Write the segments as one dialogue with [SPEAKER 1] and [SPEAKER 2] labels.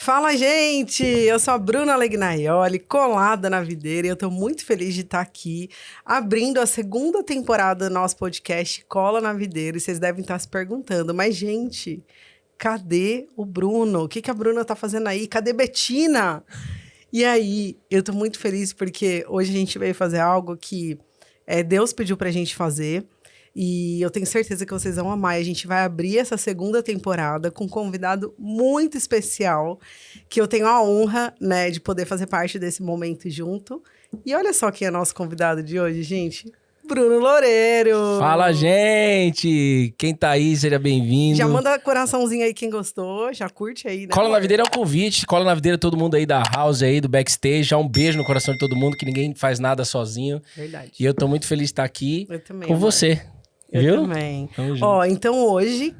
[SPEAKER 1] Fala, gente! Eu sou a Bruna Legnaioli, colada na videira, e eu tô muito feliz de estar aqui, abrindo a segunda temporada do nosso podcast Cola na Videira. E vocês devem estar se perguntando, mas, gente, cadê o Bruno? O que a Bruna tá fazendo aí? Cadê Betina? E aí, eu tô muito feliz porque hoje a gente veio fazer algo que Deus pediu pra gente fazer. E eu tenho certeza que vocês vão amar. A gente vai abrir essa segunda temporada com um convidado muito especial, que eu tenho a honra, né, de poder fazer parte desse momento junto. E olha só quem é nosso convidado de hoje, gente. Bruno Loureiro!
[SPEAKER 2] Fala, gente! Quem tá aí, seja bem-vindo.
[SPEAKER 1] Já manda coraçãozinho aí quem gostou, já curte aí, né?
[SPEAKER 2] Cola na Videira é um convite, cola na Videira todo mundo aí da house aí, do backstage. Já um beijo no coração de todo mundo, que ninguém faz nada sozinho.
[SPEAKER 1] Verdade.
[SPEAKER 2] E eu tô muito feliz de estar aqui
[SPEAKER 1] também,
[SPEAKER 2] com
[SPEAKER 1] amor.
[SPEAKER 2] você.
[SPEAKER 1] Eu
[SPEAKER 2] viu?
[SPEAKER 1] também.
[SPEAKER 2] Ó,
[SPEAKER 1] então hoje,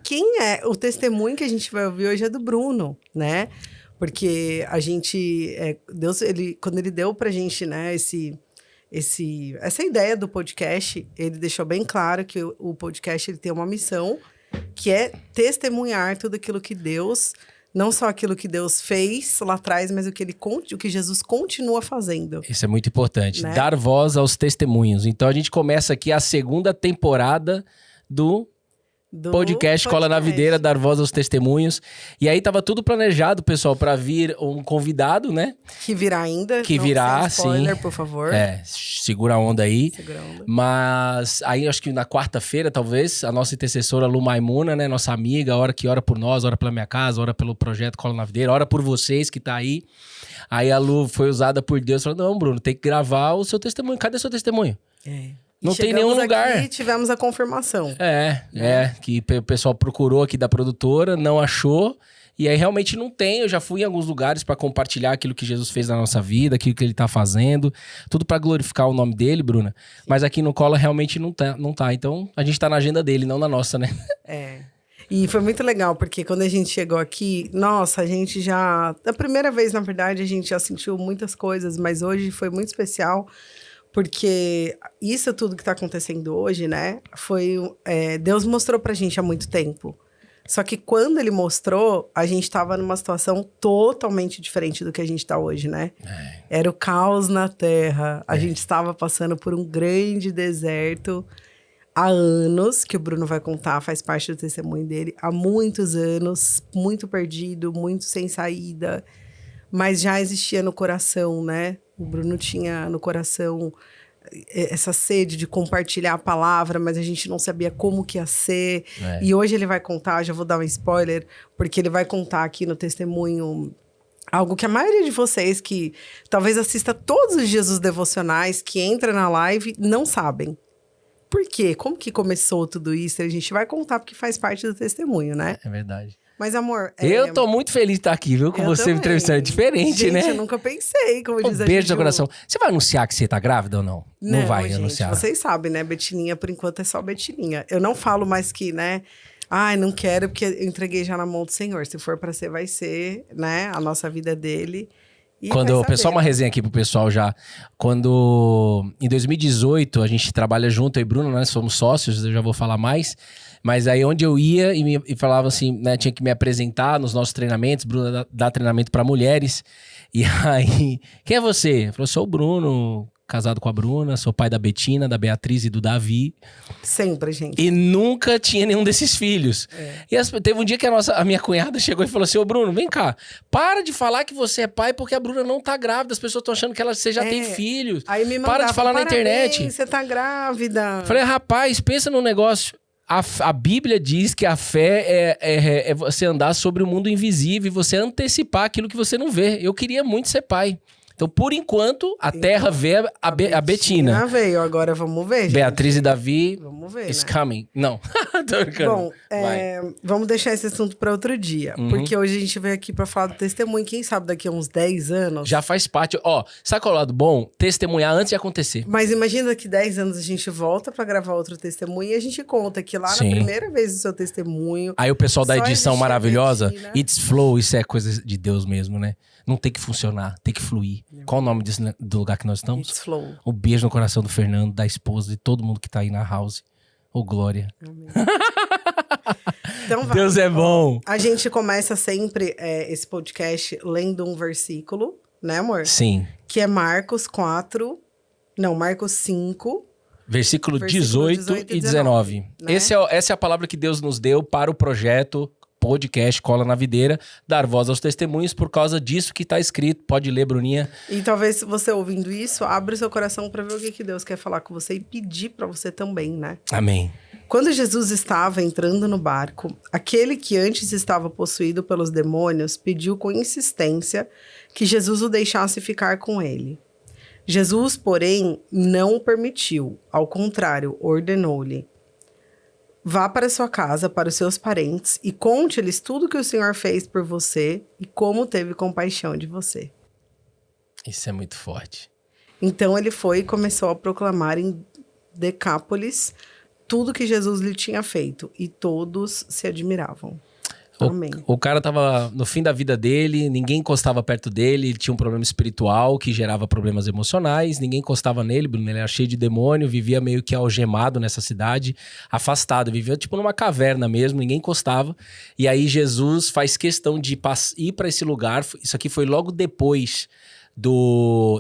[SPEAKER 1] o testemunho que a gente vai ouvir hoje é do Bruno, né? Porque a gente, Deus, quando ele deu pra gente, né, essa ideia do podcast, ele deixou bem claro que o podcast ele tem uma missão, que é testemunhar tudo aquilo que Deus, não só aquilo que Deus fez lá atrás, mas o que Jesus continua fazendo.
[SPEAKER 2] Isso é muito importante,
[SPEAKER 1] né?
[SPEAKER 2] Dar voz aos testemunhos. Então a gente começa aqui a segunda temporada do podcast Cola na Videira, Dar voz aos testemunhos. E aí tava tudo planejado, pessoal, pra vir um convidado, né?
[SPEAKER 1] Que virá ainda.
[SPEAKER 2] Que virá,
[SPEAKER 1] sem spoiler,
[SPEAKER 2] sim.
[SPEAKER 1] por favor.
[SPEAKER 2] Segura a onda aí.
[SPEAKER 1] Segura a onda.
[SPEAKER 2] Mas aí, acho que na quarta-feira, talvez, a nossa intercessora Lu Maimuna, né? Nossa amiga, que ora por nós, ora pela minha casa, ora pelo projeto Cola na Videira, ora por vocês que tá aí. Aí a Lu foi usada por Deus, falou, não, Bruno, tem que gravar o seu testemunho. Cadê o seu testemunho? Não tem nenhum lugar.
[SPEAKER 1] E tivemos a confirmação.
[SPEAKER 2] Que o pessoal procurou aqui da produtora, não achou. E aí realmente não tem. Eu já fui em alguns lugares para compartilhar aquilo que Jesus fez na nossa vida, aquilo que ele tá fazendo. Tudo para glorificar o nome dele, Bruna. Sim. Mas aqui no Cola realmente não tá. Então a gente tá na agenda dele, não na nossa, né?
[SPEAKER 1] E foi muito legal, porque quando a gente chegou aqui, nossa, a gente já... Da primeira vez, na verdade, a gente já sentiu muitas coisas, mas hoje foi muito especial. Porque isso tudo que está acontecendo hoje, né? Deus mostrou pra gente há muito tempo. Só que quando ele mostrou, a gente estava numa situação totalmente diferente do que a gente está hoje, né? Era o caos na Terra. A gente estava passando por um grande deserto há anos, que o Bruno vai contar, faz parte do testemunho dele. Há muitos anos, muito perdido, muito sem saída. Mas já existia no coração, né? O Bruno tinha no coração essa sede de compartilhar a palavra, mas a gente não sabia como que ia ser. E hoje ele vai contar, já vou dar um spoiler, porque ele vai contar aqui no testemunho algo que a maioria de vocês que talvez assista todos os dias os devocionais, que entra na live, não sabem. Por quê? Como que começou tudo isso? A gente vai contar porque faz parte do testemunho, né?
[SPEAKER 2] É verdade.
[SPEAKER 1] Mas, amor...
[SPEAKER 2] Eu tô muito feliz de estar aqui, viu? Com você me entrevistando. É diferente,
[SPEAKER 1] gente,
[SPEAKER 2] né?
[SPEAKER 1] Eu nunca pensei, como diz a gente.
[SPEAKER 2] Beijo no coração. Você vai anunciar que você tá grávida ou não? Não vai
[SPEAKER 1] gente,
[SPEAKER 2] anunciar.
[SPEAKER 1] Vocês sabem, né? Betininha, por enquanto, é só Betininha. Eu não falo mais que, né? Ai, não quero, porque eu entreguei já na mão do Senhor. Se for pra ser, vai ser, né? A nossa vida é dele.
[SPEAKER 2] Quando o pessoal, uma resenha aqui pro pessoal já. Quando em 2018 a gente trabalha junto, eu e Bruno, nós somos sócios, eu já vou falar mais. Mas aí onde eu ia e falava assim, né, tinha que me apresentar nos nossos treinamentos, Bruno dá treinamento para mulheres. E aí, quem é você? Eu falei, sou o Bruno, casado com a Bruna, sou pai da Betina, da Beatriz e do Davi.
[SPEAKER 1] Sempre, gente.
[SPEAKER 2] E nunca tinha nenhum desses filhos. E teve um dia que a minha cunhada chegou e falou assim, ô Bruno, vem cá, para de falar que você é pai porque a Bruna não tá grávida, as pessoas estão achando que você já tem filhos.
[SPEAKER 1] Aí me mandava,
[SPEAKER 2] para de falar na internet.
[SPEAKER 1] Você tá grávida.
[SPEAKER 2] Falei, rapaz, pensa num negócio. A Bíblia diz que a fé é você andar sobre o mundo invisível e você antecipar aquilo que você não vê. Eu queria muito ser pai. Então, por enquanto, a terra vê a Betina.
[SPEAKER 1] Já veio, agora vamos ver, gente.
[SPEAKER 2] Beatriz e Davi,
[SPEAKER 1] vamos ver,
[SPEAKER 2] is
[SPEAKER 1] né?
[SPEAKER 2] coming. Não, tô brincando.
[SPEAKER 1] Bom, vamos deixar esse assunto para outro dia. Porque hoje a gente veio aqui para falar do testemunho. Quem sabe daqui a uns 10 anos...
[SPEAKER 2] Já faz parte. Ó, sabe qual é o lado bom? Testemunhar antes de acontecer.
[SPEAKER 1] Mas imagina que 10 anos a gente volta para gravar outro testemunho e a gente conta que lá na primeira vez do seu testemunho...
[SPEAKER 2] Aí o pessoal da edição maravilhosa, It's Flow, isso é coisa de Deus mesmo, né? Não tem que funcionar, tem que fluir. Qual o nome do lugar que nós estamos?
[SPEAKER 1] It's Flow.
[SPEAKER 2] Um beijo no coração do Fernando, da esposa, de todo mundo que tá aí na house. Ô, glória.
[SPEAKER 1] Amém. Então vai.
[SPEAKER 2] Deus é bom.
[SPEAKER 1] A gente começa sempre esse podcast lendo um versículo, né, amor?
[SPEAKER 2] Sim.
[SPEAKER 1] Que é Marcos 5,
[SPEAKER 2] Versículo 18 e 19.
[SPEAKER 1] né?
[SPEAKER 2] Essa é a palavra que Deus nos deu para o projeto podcast Cola na Videira, dar voz aos testemunhos por causa disso que está escrito. Pode ler, Bruninha.
[SPEAKER 1] E talvez você ouvindo isso, abre o seu coração para ver o que Deus quer falar com você e pedir para você também, né?
[SPEAKER 2] Amém.
[SPEAKER 1] Quando Jesus estava entrando no barco, aquele que antes estava possuído pelos demônios pediu com insistência que Jesus o deixasse ficar com ele. Jesus, porém, não o permitiu. Ao contrário, ordenou-lhe: vá para sua casa, para os seus parentes, e conte-lhes tudo que o Senhor fez por você e como teve compaixão de você.
[SPEAKER 2] Isso é muito forte.
[SPEAKER 1] Então ele foi e começou a proclamar em Decápolis tudo que Jesus lhe tinha feito, e todos se admiravam. Amém.
[SPEAKER 2] O cara tava no fim da vida dele, ninguém encostava perto dele, ele tinha um problema espiritual que gerava problemas emocionais, ninguém encostava nele, Bruno, ele era cheio de demônio, vivia meio que algemado nessa cidade, afastado, vivia tipo numa caverna mesmo, ninguém encostava. E aí Jesus faz questão de ir para esse lugar, isso aqui foi logo depois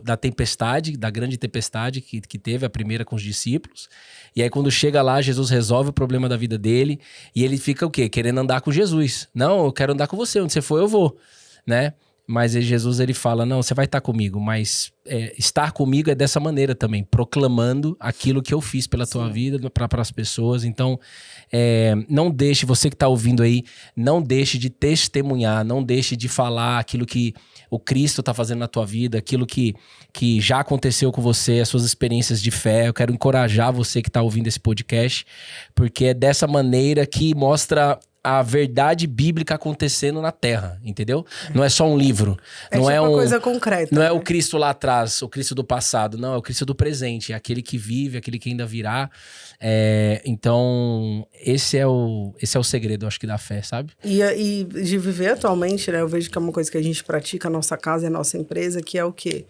[SPEAKER 2] da tempestade, da grande tempestade que teve, a primeira com os discípulos. E aí quando chega lá, Jesus resolve o problema da vida dele e ele fica o quê? Querendo andar com Jesus. Não, eu quero andar com você, onde você for eu vou, né? Mas aí Jesus, ele fala, não, você vai estar comigo, mas estar comigo é dessa maneira também, proclamando aquilo que eu fiz pela tua vida para as pessoas. Então, não deixe, você que está ouvindo aí, não deixe de testemunhar, não deixe de falar aquilo que o Cristo está fazendo na tua vida, aquilo que já aconteceu com você, as suas experiências de fé. Eu quero encorajar você que está ouvindo esse podcast, porque é dessa maneira que mostra a verdade bíblica acontecendo na Terra, entendeu? Não é só um livro. Não é
[SPEAKER 1] uma coisa concreta.
[SPEAKER 2] Não
[SPEAKER 1] né?
[SPEAKER 2] é o Cristo lá atrás, o Cristo do passado. Não, é o Cristo do presente. É aquele que vive, aquele que ainda virá. Então, esse é o segredo, acho que, da fé, sabe?
[SPEAKER 1] E de viver atualmente, né? Eu vejo que é uma coisa que a gente pratica, a nossa casa e a nossa empresa, que é o quê?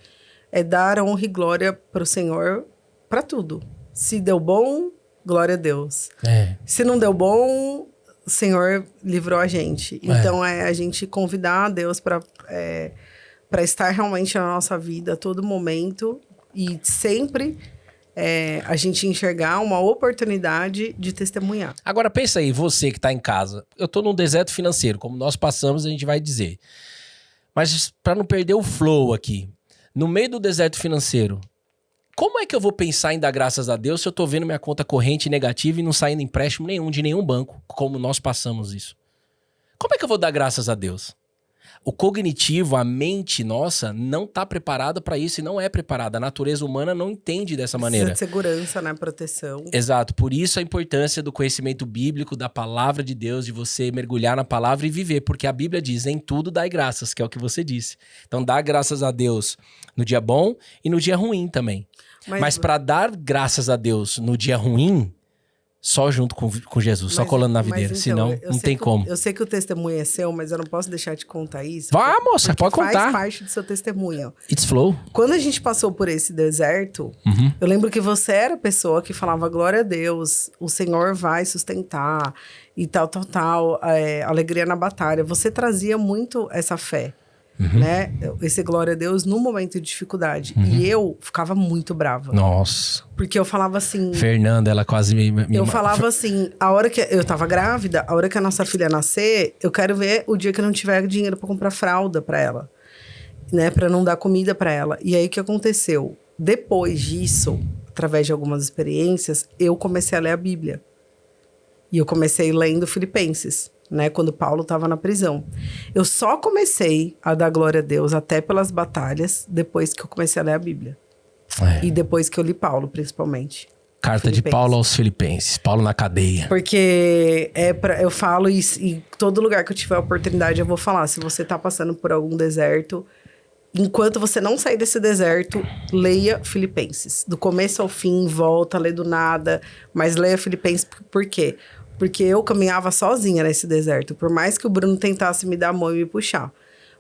[SPEAKER 1] É dar honra e glória para o Senhor para tudo. Se deu bom, glória a Deus. Se não deu bom, o Senhor livrou a gente. Então, é a gente convidar a Deus para estar realmente na nossa vida a todo momento e sempre a gente enxergar uma oportunidade de testemunhar.
[SPEAKER 2] Agora, pensa aí, você que está em casa. Eu estou num deserto financeiro, como nós passamos, a gente vai dizer. Mas para não perder o flow aqui, no meio do deserto financeiro, como é que eu vou pensar em dar graças a Deus se eu tô vendo minha conta corrente negativa e não saindo empréstimo nenhum de nenhum banco, como nós passamos isso? Como é que eu vou dar graças a Deus? O cognitivo, a mente nossa, não tá preparada para isso e não é preparada. A natureza humana não entende dessa maneira.
[SPEAKER 1] Precisa de segurança, né? Proteção.
[SPEAKER 2] Exato. Por isso a importância do conhecimento bíblico, da palavra de Deus, de você mergulhar na palavra e viver. Porque a Bíblia diz, em tudo dai graças, que é o que você disse. Então dá graças a Deus no dia bom e no dia ruim também. Mas para dar graças a Deus no dia ruim, só junto com Jesus, só colando na videira. Então, senão, não tem como.
[SPEAKER 1] Eu sei que o testemunho é seu, mas eu não posso deixar de contar isso.
[SPEAKER 2] Vá, moça, pode contar.
[SPEAKER 1] Faz parte do seu testemunho.
[SPEAKER 2] It's flow.
[SPEAKER 1] Quando a gente passou por esse deserto, eu lembro que você era a pessoa que falava, glória a Deus, o Senhor vai sustentar, e tal, alegria na batalha. Você trazia muito essa fé. Né? Esse glória a Deus no momento de dificuldade. E eu ficava muito brava.
[SPEAKER 2] Nossa.
[SPEAKER 1] Porque eu falava assim...
[SPEAKER 2] Fernanda, ela quase me...
[SPEAKER 1] Eu falava assim, a hora que eu tava grávida, a hora que a nossa filha nascer, eu quero ver o dia que eu não tiver dinheiro pra comprar fralda pra ela. Né? Pra não dar comida pra ela. E aí, o que aconteceu? Depois disso, através de algumas experiências, eu comecei a ler a Bíblia. E eu comecei lendo Filipenses. Né, quando Paulo estava na prisão. Eu só comecei a dar glória a Deus até pelas batalhas depois que eu comecei a ler a Bíblia. E depois que eu li Paulo, principalmente.
[SPEAKER 2] Carta de Paulo aos Filipenses. Paulo na cadeia.
[SPEAKER 1] Porque eu falo e todo lugar que eu tiver a oportunidade eu vou falar. Se você está passando por algum deserto, enquanto você não sair desse deserto, leia Filipenses. Do começo ao fim, volta, lê do nada. Mas leia Filipenses por quê? Porque eu caminhava sozinha nesse deserto. Por mais que o Bruno tentasse me dar a mão e me puxar.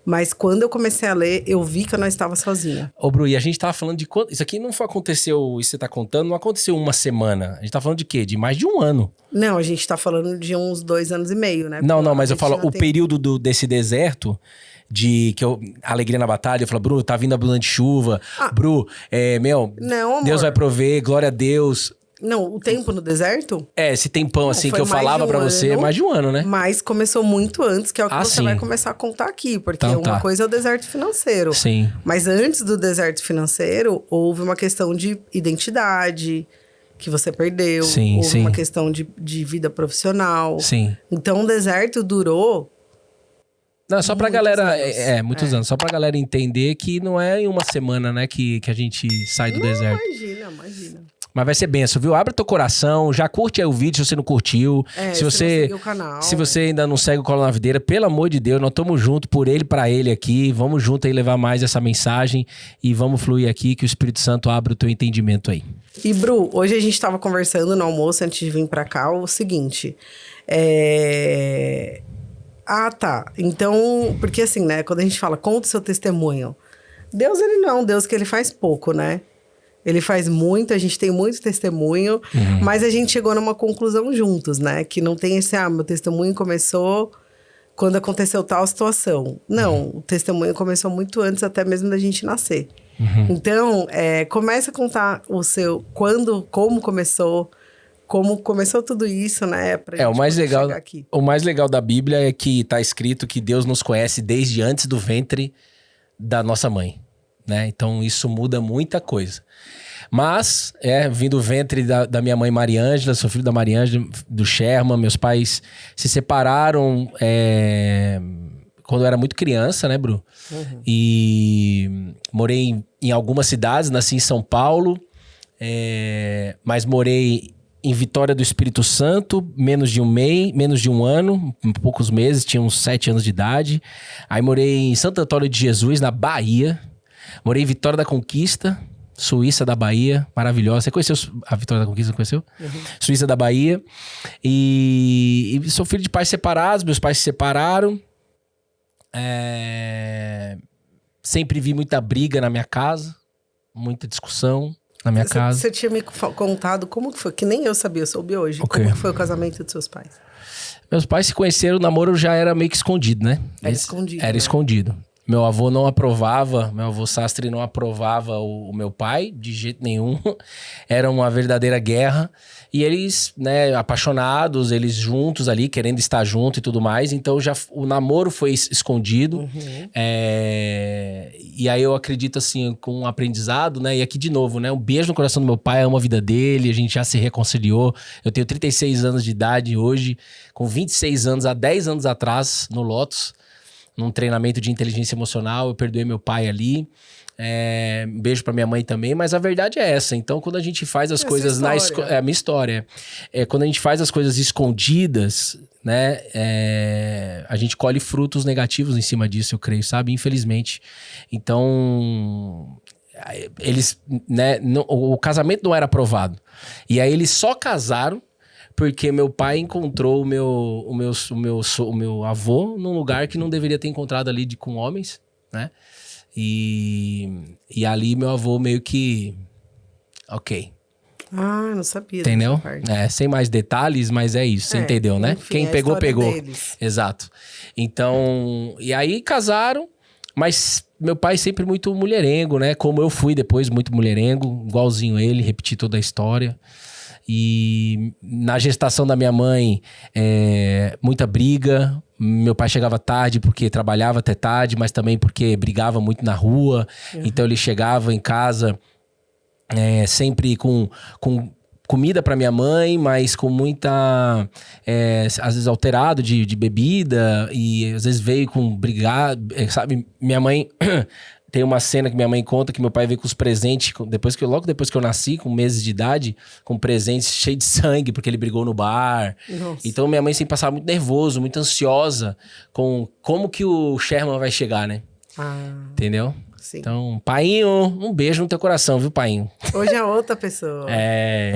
[SPEAKER 1] Mas quando eu comecei a ler, eu vi que eu não estava sozinha.
[SPEAKER 2] Ô, Bru, e a gente tava falando de quanto... Isso aqui não aconteceu, isso que você tá contando, não aconteceu uma semana. A gente tá falando de quê? De mais de um ano.
[SPEAKER 1] Não, a gente tá falando de uns 2 anos e meio, né?
[SPEAKER 2] Não,
[SPEAKER 1] Porque
[SPEAKER 2] mas eu falo, o
[SPEAKER 1] tem...
[SPEAKER 2] período desse deserto... Alegria na batalha, eu falo, Bru, tá vindo abundante chuva. Bru,
[SPEAKER 1] Não, amor.
[SPEAKER 2] Deus vai prover, glória a Deus.
[SPEAKER 1] Não, o tempo no deserto?
[SPEAKER 2] Esse tempão, assim, que eu falava pra você, é mais de um ano, né?
[SPEAKER 1] Mas começou muito antes, que é o que você
[SPEAKER 2] sim.
[SPEAKER 1] vai começar a contar aqui. Porque
[SPEAKER 2] Então,
[SPEAKER 1] uma coisa é o deserto financeiro.
[SPEAKER 2] Sim.
[SPEAKER 1] Mas antes do deserto financeiro, houve uma questão de identidade que você perdeu.
[SPEAKER 2] Sim,
[SPEAKER 1] houve
[SPEAKER 2] sim.
[SPEAKER 1] uma questão de vida profissional.
[SPEAKER 2] Sim.
[SPEAKER 1] Então, o deserto durou...
[SPEAKER 2] Não, só pra galera...
[SPEAKER 1] anos.
[SPEAKER 2] Muitos anos. Só pra galera entender que não é em uma semana, né, que a gente sai do deserto.
[SPEAKER 1] Imagina.
[SPEAKER 2] Mas vai ser benção, viu? Abre teu coração, já curte aí o vídeo se você não curtiu.
[SPEAKER 1] Se você não seguiu o canal.
[SPEAKER 2] Se você ainda não segue o Cola na Videira, pelo amor de Deus, nós estamos juntos por ele, pra ele aqui. Vamos junto aí levar mais essa mensagem e vamos fluir aqui, que o Espírito Santo abra o teu entendimento aí.
[SPEAKER 1] E, Bru, hoje a gente tava conversando no almoço, antes de vir pra cá, o seguinte... Ah, tá. Então, porque assim, né? Quando a gente fala, conta o seu testemunho. Deus, ele não é um Deus que ele faz pouco, né? Ele faz muito, a gente tem muito testemunho, mas a gente chegou numa conclusão juntos, né? Que não tem esse, meu testemunho começou quando aconteceu tal situação. Não, o testemunho começou muito antes até mesmo da gente nascer. Então, começa a contar o seu, como começou tudo isso, né? Pra gente
[SPEAKER 2] o mais legal,
[SPEAKER 1] chegar aqui.
[SPEAKER 2] o mais legal da Bíblia é que tá escrito que Deus nos conhece desde antes do ventre da nossa mãe, né? Então isso muda muita coisa. Mas, vim do ventre da minha mãe Mariângela, sou filho da Mariângela, do Sherman. Meus pais se separaram quando eu era muito criança, né, Bru? E morei em algumas cidades, nasci em São Paulo, mas morei em Vitória do Espírito Santo, menos de um ano, poucos meses, tinha uns 7 anos de idade. Aí morei em Santo Antônio de Jesus, na Bahia. Morei em Vitória da Conquista, Suíça da Bahia, maravilhosa. Você conheceu a Vitória da Conquista, conheceu? Suíça da Bahia. E sou filho de pais separados, meus pais se separaram. Sempre vi muita briga na minha casa, muita discussão na minha casa.
[SPEAKER 1] Você tinha me contado como que foi, que nem eu sabia, eu soube hoje.
[SPEAKER 2] Okay.
[SPEAKER 1] Como que foi o casamento dos seus pais?
[SPEAKER 2] Meus pais se conheceram, o namoro já era meio que escondido, né? Era escondido. Meu avô não aprovava, meu avô Sastre não aprovava o meu pai, de jeito nenhum. Era uma verdadeira guerra. E eles, né, apaixonados, eles juntos ali, querendo estar junto e tudo mais. Então, o namoro foi escondido. E aí, eu acredito, assim, com um aprendizado, né? E aqui, de novo, né? Um beijo no coração do meu pai, amo a vida dele. A gente já se reconciliou. Eu tenho 36 anos de idade hoje. Com 26 anos, há 10 anos atrás, no Lotus, num treinamento de inteligência emocional, eu perdoei meu pai ali. Um beijo pra minha mãe também, mas a verdade é essa. Então, quando a gente faz as coisas na escola... É a minha história. Quando a gente faz as coisas escondidas, né? A gente colhe frutos negativos em cima disso, eu creio, sabe? Infelizmente. Então, eles, né? O casamento não era aprovado. E aí, eles só casaram porque meu pai encontrou o meu avô num lugar que não deveria ter encontrado ali com homens, né? E ali meu avô meio que... Ok.
[SPEAKER 1] Ah, não sabia.
[SPEAKER 2] Entendeu? Sem mais detalhes, mas é isso. Você entendeu, né?
[SPEAKER 1] Enfim,
[SPEAKER 2] quem pegou, pegou.
[SPEAKER 1] Deles.
[SPEAKER 2] Exato. Então... E aí casaram, mas meu pai sempre muito mulherengo, né? Como eu fui depois, muito mulherengo. Igualzinho ele, repeti toda a história. E na gestação da minha mãe, muita briga. Meu pai chegava tarde porque trabalhava até tarde, mas também porque brigava muito na rua. Então ele chegava em casa sempre com comida para minha mãe, mas com muita... às vezes alterado de bebida. E às vezes veio com brigar, sabe? Minha mãe... Tem uma cena que minha mãe conta que meu pai veio com os presentes, logo depois que eu nasci, com meses de idade, com presentes cheios de sangue, porque ele brigou no bar.
[SPEAKER 1] Nossa.
[SPEAKER 2] Então minha mãe sempre passava muito nervoso, muito ansiosa com como que o Sherman vai chegar, né? Entendeu?
[SPEAKER 1] Sim.
[SPEAKER 2] Então, painho, um beijo no teu coração, viu, painho?
[SPEAKER 1] Hoje é outra pessoa.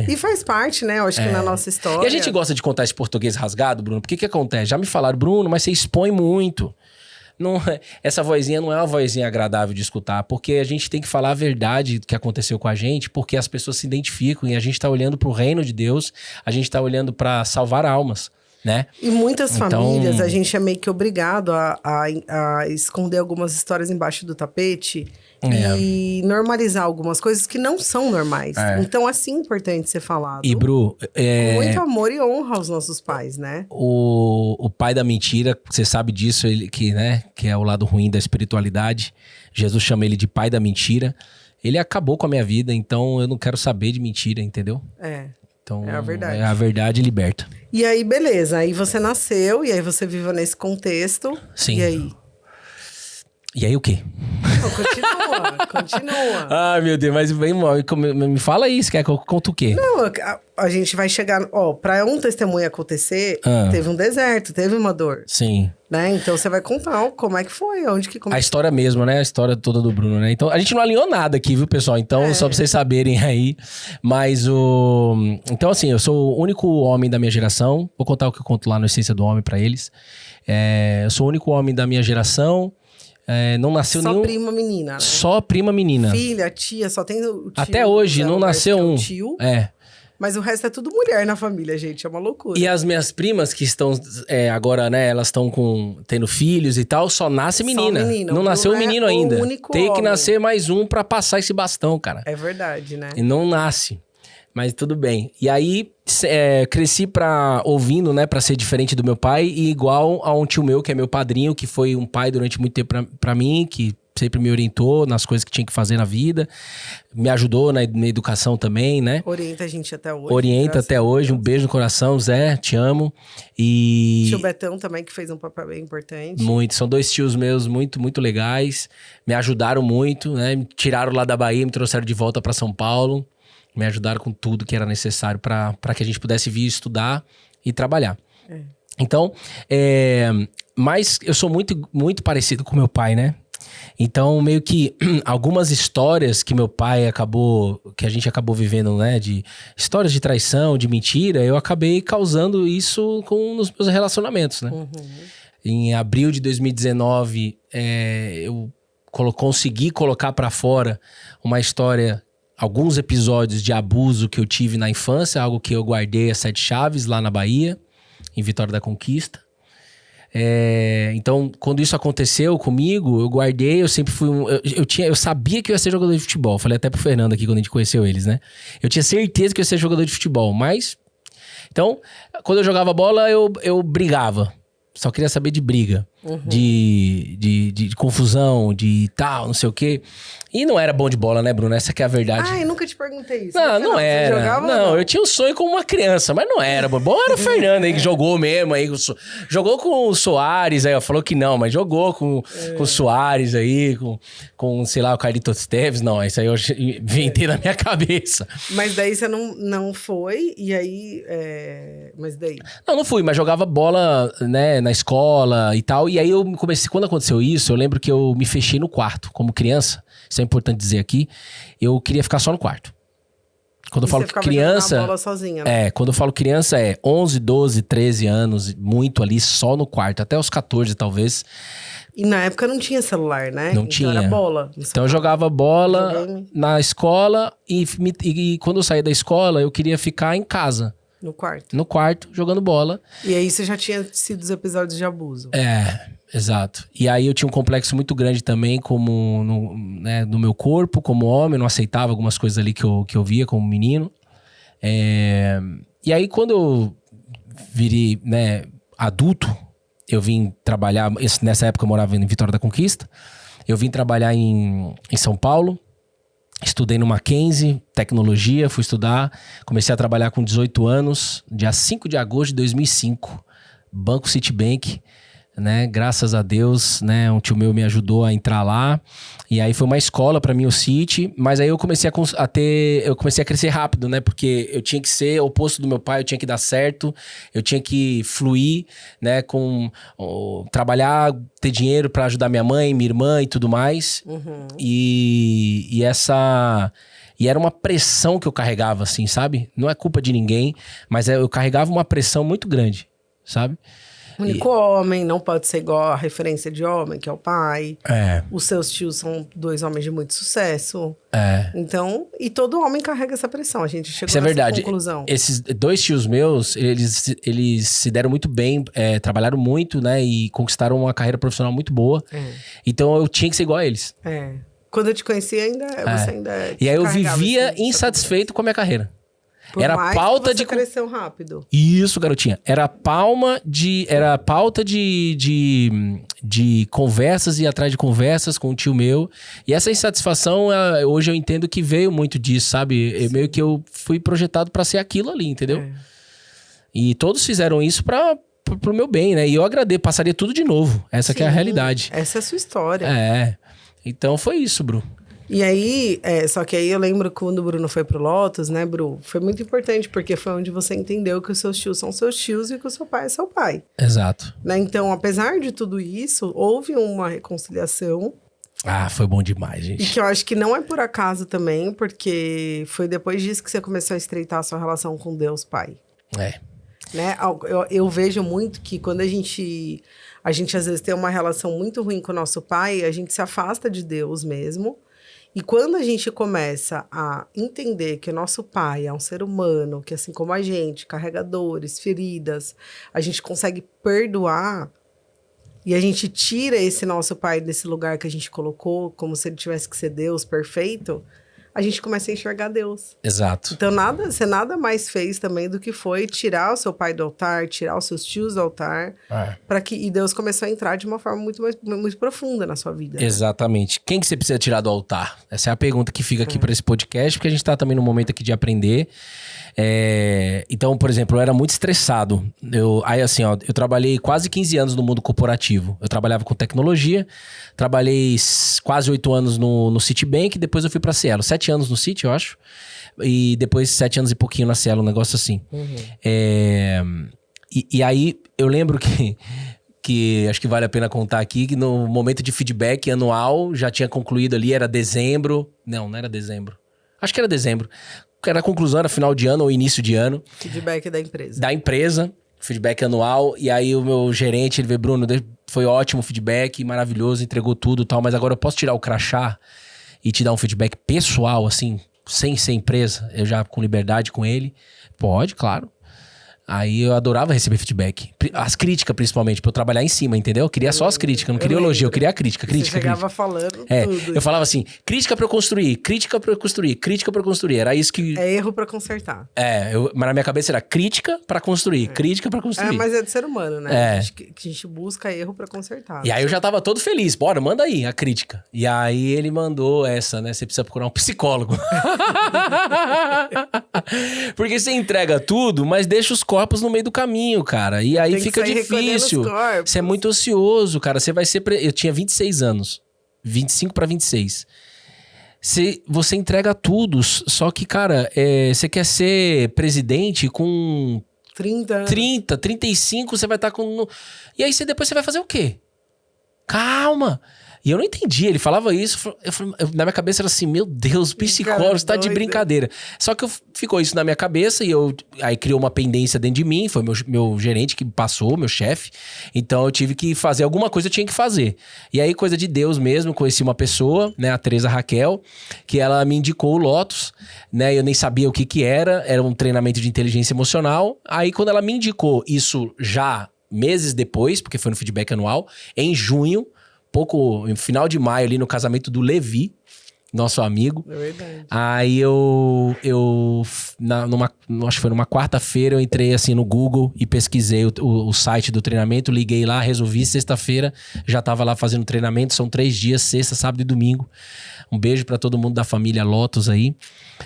[SPEAKER 1] E faz parte, né? Eu acho que na nossa história...
[SPEAKER 2] E a gente gosta de contar esse português rasgado, Bruno, porque que acontece? Já me falaram, Bruno, mas você expõe muito. essa vozinha não é uma vozinha agradável de escutar, porque a gente tem que falar a verdade do que aconteceu com a gente, porque as pessoas se identificam e a gente tá olhando pro reino de Deus, a gente tá olhando para salvar almas, né?
[SPEAKER 1] E muitas famílias, a gente é meio que obrigado a esconder algumas histórias embaixo do tapete e normalizar algumas coisas que não são normais. Então, é sim importante ser falado.
[SPEAKER 2] E, Bru...
[SPEAKER 1] Com muito amor e honra aos nossos pais, né?
[SPEAKER 2] O pai da mentira, você sabe disso, ele, que é o lado ruim da espiritualidade. Jesus chama ele de pai da mentira. Ele acabou com a minha vida, então eu não quero saber de mentira, entendeu? Então,
[SPEAKER 1] é a verdade.
[SPEAKER 2] A verdade liberta.
[SPEAKER 1] E aí, beleza. Aí você nasceu, e aí você viveu nesse contexto.
[SPEAKER 2] Sim.
[SPEAKER 1] E aí?
[SPEAKER 2] E aí o quê?
[SPEAKER 1] Não, continua.
[SPEAKER 2] Ai, meu Deus, mas me fala aí, você quer que eu conte o quê?
[SPEAKER 1] Não, a gente vai chegar... Ó, pra um testemunho acontecer, teve um deserto, teve uma dor.
[SPEAKER 2] Sim.
[SPEAKER 1] Né? Então você vai contar como é que foi, onde que começou.
[SPEAKER 2] A história mesmo, né? A história toda do Bruno, né? Então, a gente não alinhou nada aqui, viu, pessoal? Então, só pra vocês saberem aí. Mas Então, assim, eu sou o único homem da minha geração. Vou contar o que eu conto lá no Essência do Homem pra eles. Eu sou o único homem da minha geração. Não nasceu nenhum...
[SPEAKER 1] Só prima menina, né?
[SPEAKER 2] Só prima menina.
[SPEAKER 1] Filha, tia, só tem o tio.
[SPEAKER 2] Até hoje, não nasceu um.
[SPEAKER 1] Tio. Mas o resto é tudo mulher na família, gente. É uma loucura.
[SPEAKER 2] E as minhas primas que estão agora, né? Elas estão tendo filhos e tal, só nasce menina. Não nasceu um menino ainda. Tem que nascer mais um pra passar esse bastão, cara.
[SPEAKER 1] É verdade, né?
[SPEAKER 2] E não nasce. Mas tudo bem. E aí, cresci ouvindo, né, pra ser diferente do meu pai e igual a um tio meu, que é meu padrinho, que foi um pai durante muito tempo pra mim, que sempre me orientou nas coisas que tinha que fazer na vida. Me ajudou na educação também, né?
[SPEAKER 1] Orienta a gente até hoje.
[SPEAKER 2] Orienta até hoje. Um beijo no coração, Zé, te amo. E...
[SPEAKER 1] Tio Betão também, que fez um papel bem importante.
[SPEAKER 2] Muito. São 2 tios meus muito, muito legais. Me ajudaram muito, né? Me tiraram lá da Bahia, me trouxeram de volta pra São Paulo. Me ajudaram com tudo que era necessário para que a gente pudesse vir estudar e trabalhar. Então, mas eu sou muito, muito parecido com meu pai, né? Então, meio que algumas histórias que meu pai que a gente acabou vivendo, né? De histórias de traição, de mentira, eu acabei causando isso nos meus relacionamentos, né? Em abril de 2019, eu consegui colocar para fora uma história... Alguns episódios de abuso que eu tive na infância, algo que eu guardei as 7 chaves lá na Bahia, em Vitória da Conquista. Então, quando isso aconteceu comigo, eu guardei, eu sempre fui eu sabia que eu ia ser jogador de futebol. Falei até pro Fernando aqui quando a gente conheceu eles, né? Eu tinha certeza que eu ia ser jogador de futebol, mas... Então, quando eu jogava bola, eu brigava. Só queria saber de briga, de confusão, de tal, não sei o quê. E não era bom de bola, né, Bruno? Essa que é a verdade.
[SPEAKER 1] Eu nunca te perguntei isso.
[SPEAKER 2] Não era.
[SPEAKER 1] Você jogava,
[SPEAKER 2] não, eu tinha um sonho como uma criança, mas não era. Bom era o Fernando aí, que jogou mesmo aí. Jogou com o Soares aí, ó, falou que não, mas jogou com o Soares aí, com, sei lá, o Carlitos Teves. Não, isso aí eu inventei na minha cabeça.
[SPEAKER 1] Mas daí você não foi, e aí... Mas daí?
[SPEAKER 2] Não fui, mas jogava bola, né, na escola e tal. E aí eu comecei, quando aconteceu isso, eu lembro que eu me fechei no quarto, como criança. Isso é importante dizer aqui. Eu queria ficar só no quarto. Quando eu falo criança...
[SPEAKER 1] Jogando a bola sozinha, né?
[SPEAKER 2] Quando eu falo criança 11, 12, 13 anos, muito ali, só no quarto. Até os 14, talvez.
[SPEAKER 1] E na época não tinha celular, né?
[SPEAKER 2] Não tinha.
[SPEAKER 1] Era bola.
[SPEAKER 2] Então eu jogava bola na escola e quando eu saía da escola, eu queria ficar em casa.
[SPEAKER 1] No quarto.
[SPEAKER 2] No quarto, jogando bola.
[SPEAKER 1] E aí você já tinha sido os episódios de abuso.
[SPEAKER 2] Exato. E aí eu tinha um complexo muito grande também no meu corpo, como homem. Eu não aceitava algumas coisas ali que eu via como menino. E aí quando eu virei, né, adulto, eu vim trabalhar... Nessa época eu morava em Vitória da Conquista. Eu vim trabalhar em São Paulo. Estudei no Mackenzie, tecnologia, fui estudar. Comecei a trabalhar com 18 anos, dia 5 de agosto de 2005. Banco Citibank, né? Graças a Deus, né? Um tio meu me ajudou a entrar lá. E aí foi uma escola pra mim o City. Mas aí eu comecei eu comecei a crescer rápido, né? Porque eu tinha que ser oposto do meu pai, eu tinha que dar certo. Eu tinha que fluir, né? Trabalhar, ter dinheiro pra ajudar minha mãe, minha irmã e tudo mais. E era uma pressão que eu carregava, assim, sabe? Não é culpa de ninguém, mas eu carregava uma pressão muito grande, sabe?
[SPEAKER 1] Único homem, não pode ser igual a referência de homem, que é o pai. Os seus tios são 2 homens de muito sucesso. Então, e todo homem carrega essa pressão. A gente chegou nessa conclusão.
[SPEAKER 2] Esses 2 tios meus, eles se deram muito bem, trabalharam muito, né? E conquistaram uma carreira profissional muito boa. Então, eu tinha que ser igual a eles.
[SPEAKER 1] Quando eu te conheci, você ainda...
[SPEAKER 2] E aí, eu vivia insatisfeito com a minha carreira. Era pauta de
[SPEAKER 1] cresceu rápido.
[SPEAKER 2] Isso, garotinha. Era pauta de conversas e atrás de conversas com um tio meu. E essa insatisfação, hoje eu entendo que veio muito disso, sabe? Meio que eu fui projetado pra ser aquilo ali, entendeu? E todos fizeram isso pro meu bem, né? E eu passaria tudo de novo. Essa que é a realidade.
[SPEAKER 1] Essa é a sua história.
[SPEAKER 2] Então foi isso, Bru.
[SPEAKER 1] E aí, só que aí eu lembro quando o Bruno foi pro Lotus, né, Bru? Foi muito importante, porque foi onde você entendeu que os seus tios são seus tios e que o seu pai é seu pai.
[SPEAKER 2] Exato.
[SPEAKER 1] Né? Então, apesar de tudo isso, houve uma reconciliação.
[SPEAKER 2] Foi bom demais, gente.
[SPEAKER 1] E que eu acho que não é por acaso também, porque foi depois disso que você começou a estreitar a sua relação com Deus Pai. Né? Eu vejo muito que quando a gente às vezes tem uma relação muito ruim com o nosso pai, a gente se afasta de Deus mesmo. E quando a gente começa a entender que o nosso pai é um ser humano, que assim como a gente, carrega dores, feridas, a gente consegue perdoar e a gente tira esse nosso pai desse lugar que a gente colocou, como se ele tivesse que ser Deus perfeito, a gente começa a enxergar Deus.
[SPEAKER 2] Exato.
[SPEAKER 1] Então, você nada mais fez também do que foi tirar o seu pai do altar, tirar os seus tios do altar, e Deus começou a entrar de uma forma muito profunda na sua vida.
[SPEAKER 2] Exatamente. Quem que você precisa tirar do altar? Essa é a pergunta que fica aqui para esse podcast, porque a gente tá também num momento aqui de aprender. Então, por exemplo, eu era muito estressado. Eu trabalhei quase 15 anos no mundo corporativo. Eu trabalhava com tecnologia, trabalhei quase 8 anos no Citibank, depois eu fui pra Cielo. 7 anos no Citi, eu acho. E depois 7 anos e pouquinho na Cielo, um negócio assim. E aí, eu lembro que acho que vale a pena contar aqui, que no momento de feedback anual, já tinha concluído ali, era dezembro. Não era dezembro. Acho que era dezembro. Era a conclusão, era final de ano ou início de ano.
[SPEAKER 1] Feedback da empresa.
[SPEAKER 2] Da empresa, feedback anual. E aí o meu gerente, ele veio, Bruno, foi ótimo o feedback, maravilhoso, entregou tudo e tal, mas agora eu posso tirar o crachá e te dar um feedback pessoal, assim, sem ser empresa? Eu já com liberdade com ele? Pode, claro. Aí eu adorava receber feedback. As críticas, principalmente, pra eu trabalhar em cima, entendeu? Eu queria só as críticas, não queria elogio, eu queria a crítica.
[SPEAKER 1] Você chegava falando tudo.
[SPEAKER 2] Eu falava assim, crítica pra eu construir, crítica pra eu construir, crítica pra eu construir. Era isso que...
[SPEAKER 1] É erro pra consertar.
[SPEAKER 2] Mas na minha cabeça era crítica pra construir, crítica pra construir.
[SPEAKER 1] Mas é de ser humano, né? A gente busca erro pra consertar.
[SPEAKER 2] E aí eu já tava todo feliz. Bora, manda aí a crítica. E aí ele mandou essa, né? Você precisa procurar um psicólogo. Porque você entrega tudo, mas deixa os corpos no meio do caminho, cara. E aí fica difícil. Você é muito ocioso, cara. Você vai ser... Eu tinha 26 anos. 25 pra 26. Você entrega tudo. Só que, cara, você quer ser presidente com... 30, 35, você vai estar com... E aí depois você vai fazer o quê? Calma. E eu não entendi, ele falava isso, na minha cabeça era assim, meu Deus, psicólogo, você tá de brincadeira. Só que ficou isso na minha cabeça e aí criou uma pendência dentro de mim, foi meu gerente que passou, meu chefe. Então eu tive que fazer alguma coisa, eu tinha que fazer. E aí, coisa de Deus mesmo, conheci uma pessoa, né, a Teresa Raquel, que ela me indicou o Lotus, né, eu nem sabia o que era um treinamento de inteligência emocional. Aí quando ela me indicou isso já meses depois, porque foi no feedback anual, em junho, no final de maio, ali no casamento do Levi, nosso amigo.
[SPEAKER 1] É verdade.
[SPEAKER 2] Aí acho que foi numa quarta-feira, eu entrei assim no Google e pesquisei o site do treinamento, liguei lá, resolvi, sexta-feira, já tava lá fazendo treinamento, são 3 dias, sexta, sábado e domingo. Um beijo pra todo mundo da família Lotus aí.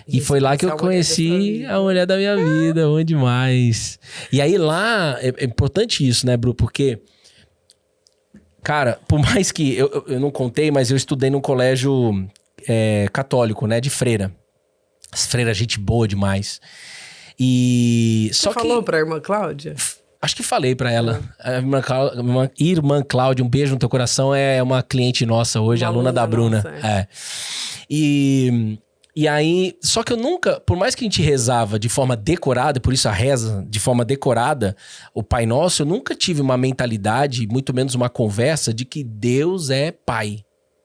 [SPEAKER 2] E foi lá que eu conheci a mulher da minha vida, bom demais. E aí lá, é importante isso, né, Bru, porque... Cara, por mais que... Eu não contei, mas eu estudei num colégio católico, né? De freira. As freiras, gente boa demais. E...
[SPEAKER 1] Você falou pra irmã Cláudia?
[SPEAKER 2] Acho que falei pra ela. A irmã Cláudia, um beijo no teu coração. É uma cliente nossa hoje, aluna da Bruna.
[SPEAKER 1] Nossa,
[SPEAKER 2] E E aí, só que eu nunca, por mais que a gente rezava de forma decorada, por isso a reza de forma decorada, o Pai Nosso, eu nunca tive uma mentalidade, muito menos uma conversa de que Deus é Pai.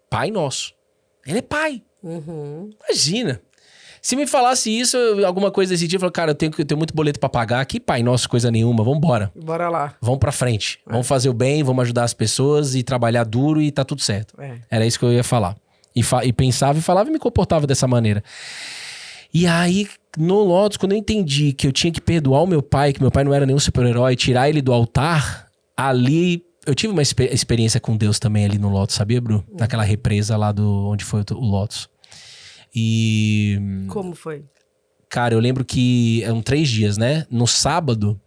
[SPEAKER 2] Pai Nosso. Ele é Pai. Imagina. Se me falasse isso, alguma coisa desse tipo, eu falo, cara, eu tenho muito boleto pra pagar, que Pai Nosso, coisa nenhuma, vambora.
[SPEAKER 1] Bora lá.
[SPEAKER 2] Vamos pra frente. Vamos fazer o bem, vamos ajudar as pessoas e trabalhar duro e tá tudo certo. Era isso que eu ia falar. E pensava e falava e me comportava dessa maneira. E aí, no Lotus, quando eu entendi que eu tinha que perdoar o meu pai, que meu pai não era nenhum super-herói, tirar ele do altar, ali eu tive uma experiência com Deus também ali no Lotus, sabia, Bru? Naquela represa lá onde foi o Lotus. E...
[SPEAKER 1] Como foi?
[SPEAKER 2] Cara, eu lembro que eram 3 dias, né? No sábado,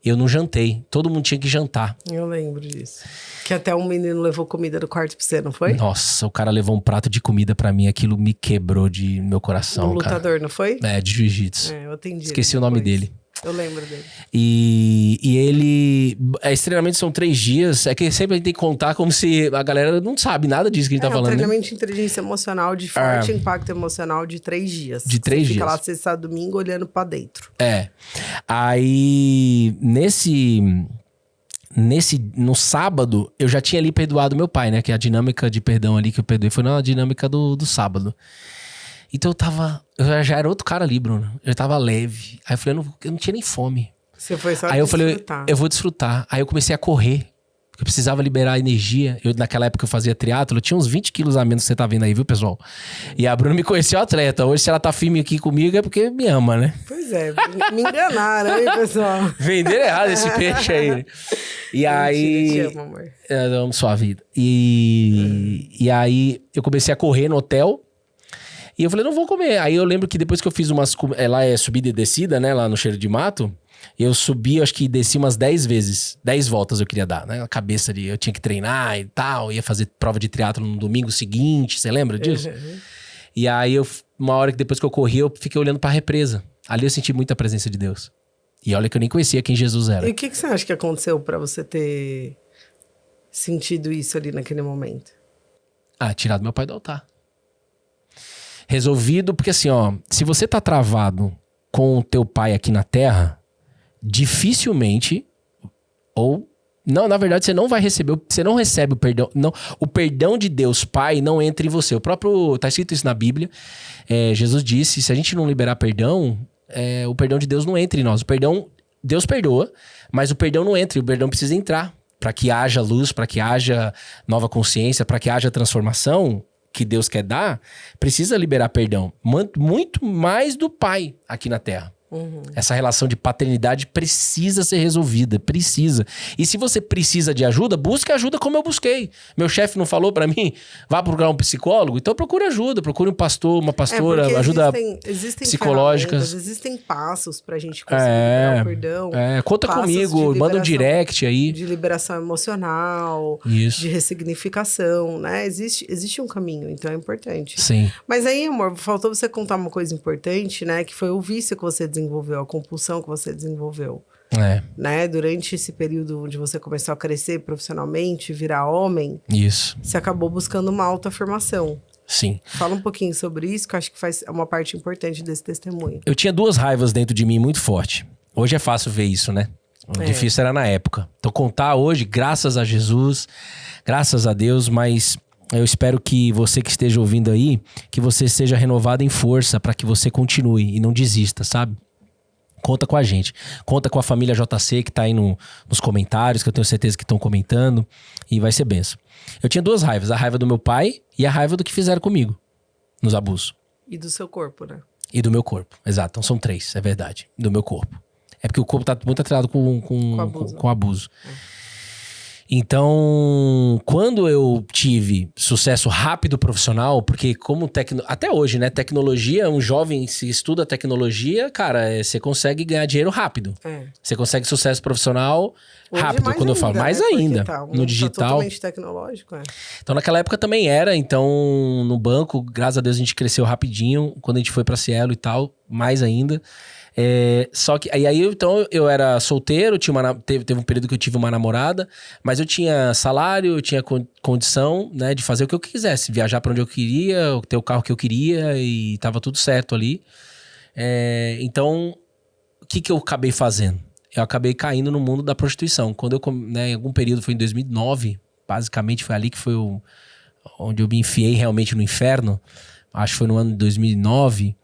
[SPEAKER 2] eu não jantei. Todo mundo tinha que jantar.
[SPEAKER 1] Eu lembro disso. Que até um menino levou comida do quarto pra você, não foi?
[SPEAKER 2] Nossa, o cara levou um prato de comida pra mim. Aquilo me quebrou de meu coração,
[SPEAKER 1] Um lutador,
[SPEAKER 2] cara.
[SPEAKER 1] não foi?
[SPEAKER 2] É, de jiu-jitsu.
[SPEAKER 1] Eu atendi.
[SPEAKER 2] Esqueci o nome dele.
[SPEAKER 1] Eu lembro dele.
[SPEAKER 2] E ele... Esse treinamento são 3 dias. É que sempre a gente tem que contar como se a galera não sabe nada disso que a gente tá falando.
[SPEAKER 1] Um treinamento de inteligência emocional de forte impacto emocional de 3 dias.
[SPEAKER 2] De 3 dias.
[SPEAKER 1] Fica lá sexta, domingo, olhando pra dentro.
[SPEAKER 2] Aí, no sábado, eu já tinha ali perdoado meu pai, né? Que a dinâmica de perdão ali que eu perdoei foi na dinâmica do sábado. Então eu já era outro cara ali, Bruno. Eu tava leve. Aí eu falei, eu não tinha nem fome.
[SPEAKER 1] Você foi só
[SPEAKER 2] Aí eu falei, eu vou desfrutar. Aí eu comecei a correr. Eu precisava liberar energia. Naquela época eu fazia triatlo, eu tinha uns 20 quilos a menos que você tá vendo aí, viu, pessoal? E a Bruna me conheceu atleta. Hoje, se ela tá firme aqui comigo, é porque me ama, né?
[SPEAKER 1] Pois é, me enganaram, hein, pessoal?
[SPEAKER 2] Venderam errado esse peixe aí. E aí...
[SPEAKER 1] Mentira, te amo, amor.
[SPEAKER 2] Eu amo sua vida. E aí eu comecei a correr no hotel. E eu falei, não vou comer. Aí eu lembro que depois que eu fiz lá é subida e descida, né? Lá no Cheiro de Mato. Eu subi, acho que desci umas 10 vezes. 10 voltas eu queria dar, né? A cabeça ali, eu tinha que treinar e tal. Ia fazer prova de triatlo no domingo seguinte. Você lembra disso? E aí, uma hora que depois que eu corri, eu fiquei olhando pra represa. Ali eu senti muita presença de Deus. E olha que eu nem conhecia quem Jesus era.
[SPEAKER 1] E o que você acha que aconteceu pra você ter sentido isso ali naquele momento?
[SPEAKER 2] Tirado meu pai do altar. Resolvido, porque assim, ó, se você tá travado com o teu pai aqui na terra, dificilmente, não, na verdade, você não vai receber, você não recebe o perdão, não, o perdão de Deus Pai não entra em você. Tá escrito isso na Bíblia, Jesus disse, se a gente não liberar perdão, o perdão de Deus não entra em nós. O perdão, Deus perdoa, mas o perdão não entra, e o perdão precisa entrar, para que haja luz, para que haja nova consciência, para que haja transformação que Deus quer dar, precisa liberar perdão. Muito mais do Pai aqui na Terra. Essa relação de paternidade precisa ser resolvida, precisa. E se você precisa de ajuda, busque ajuda como eu busquei. Meu chefe não falou pra mim, vá procurar um psicólogo? Então procure ajuda, procure um pastor, uma pastora, ajuda psicológica.
[SPEAKER 1] Existem passos pra gente conseguir liberar o perdão.
[SPEAKER 2] Conta comigo, manda um direct aí.
[SPEAKER 1] De liberação emocional,
[SPEAKER 2] isso.
[SPEAKER 1] De ressignificação, né? Existe um caminho, então é importante.
[SPEAKER 2] Sim.
[SPEAKER 1] Mas aí, amor, faltou você contar uma coisa importante, né? Que foi o vício que você desenvolveu, a compulsão que você desenvolveu. Né? Durante esse período onde você começou a crescer profissionalmente, virar homem,
[SPEAKER 2] isso.
[SPEAKER 1] Você acabou buscando uma autoafirmação.
[SPEAKER 2] Sim.
[SPEAKER 1] Fala um pouquinho sobre isso, que eu acho que faz uma parte importante desse testemunho.
[SPEAKER 2] Eu tinha 2 raivas dentro de mim muito forte. Hoje é fácil ver isso, né? O difícil era na época. Então contar hoje, graças a Jesus, graças a Deus, mas eu espero que você que esteja ouvindo aí, que você seja renovado em força para que você continue e não desista, sabe? Conta com a gente. Conta com a família JC que tá aí nos comentários, que eu tenho certeza que estão comentando. E vai ser benção. Eu tinha 2 raivas. A raiva do meu pai e a raiva do que fizeram comigo. Nos abusos.
[SPEAKER 1] E do seu corpo, né?
[SPEAKER 2] E do meu corpo. Exato. Então são 3, é verdade. Do meu corpo. É porque o corpo tá muito atrelado com abuso. Então, quando eu tive sucesso rápido profissional, porque como até hoje, né? Tecnologia, um jovem se estuda tecnologia, cara, você consegue ganhar dinheiro rápido. Você consegue sucesso profissional rápido, quando eu falo. Mais ainda, no digital.
[SPEAKER 1] Tá totalmente tecnológico,
[SPEAKER 2] Então, naquela época também era. Então, no banco, graças a Deus, a gente cresceu rapidinho. Quando a gente foi pra Cielo e tal, mais ainda. Só que aí então eu era solteiro, teve um período que eu tive uma namorada, mas eu tinha salário, eu tinha condição, né, de fazer o que eu quisesse, viajar pra onde eu queria, ter o carro que eu queria e tava tudo certo ali. Então, o que eu acabei fazendo? Eu acabei caindo no mundo da prostituição. Quando eu, né, em algum período, foi em 2009, basicamente foi ali que foi onde eu me enfiei realmente no inferno. Acho que foi no ano de 2009.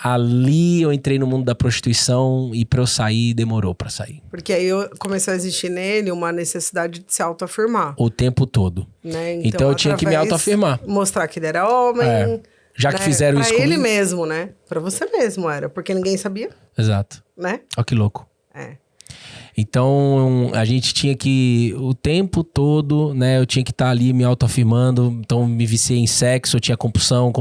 [SPEAKER 2] Ali eu entrei no mundo da prostituição e pra eu sair, demorou pra sair.
[SPEAKER 1] Porque aí começou a existir nele uma necessidade de se autoafirmar.
[SPEAKER 2] O tempo todo.
[SPEAKER 1] Né?
[SPEAKER 2] Então eu tinha que me autoafirmar.
[SPEAKER 1] Mostrar que ele era homem.
[SPEAKER 2] Já que fizeram isso
[SPEAKER 1] comigo. Pra ele
[SPEAKER 2] comigo.
[SPEAKER 1] mesmo, né? Pra você mesmo era. Porque ninguém sabia.
[SPEAKER 2] Exato.
[SPEAKER 1] Né?
[SPEAKER 2] Olha que louco. Então, a gente tinha que, o tempo todo, né, eu tinha que estar ali me autoafirmando. Então, me viciei em sexo, eu tinha compulsão.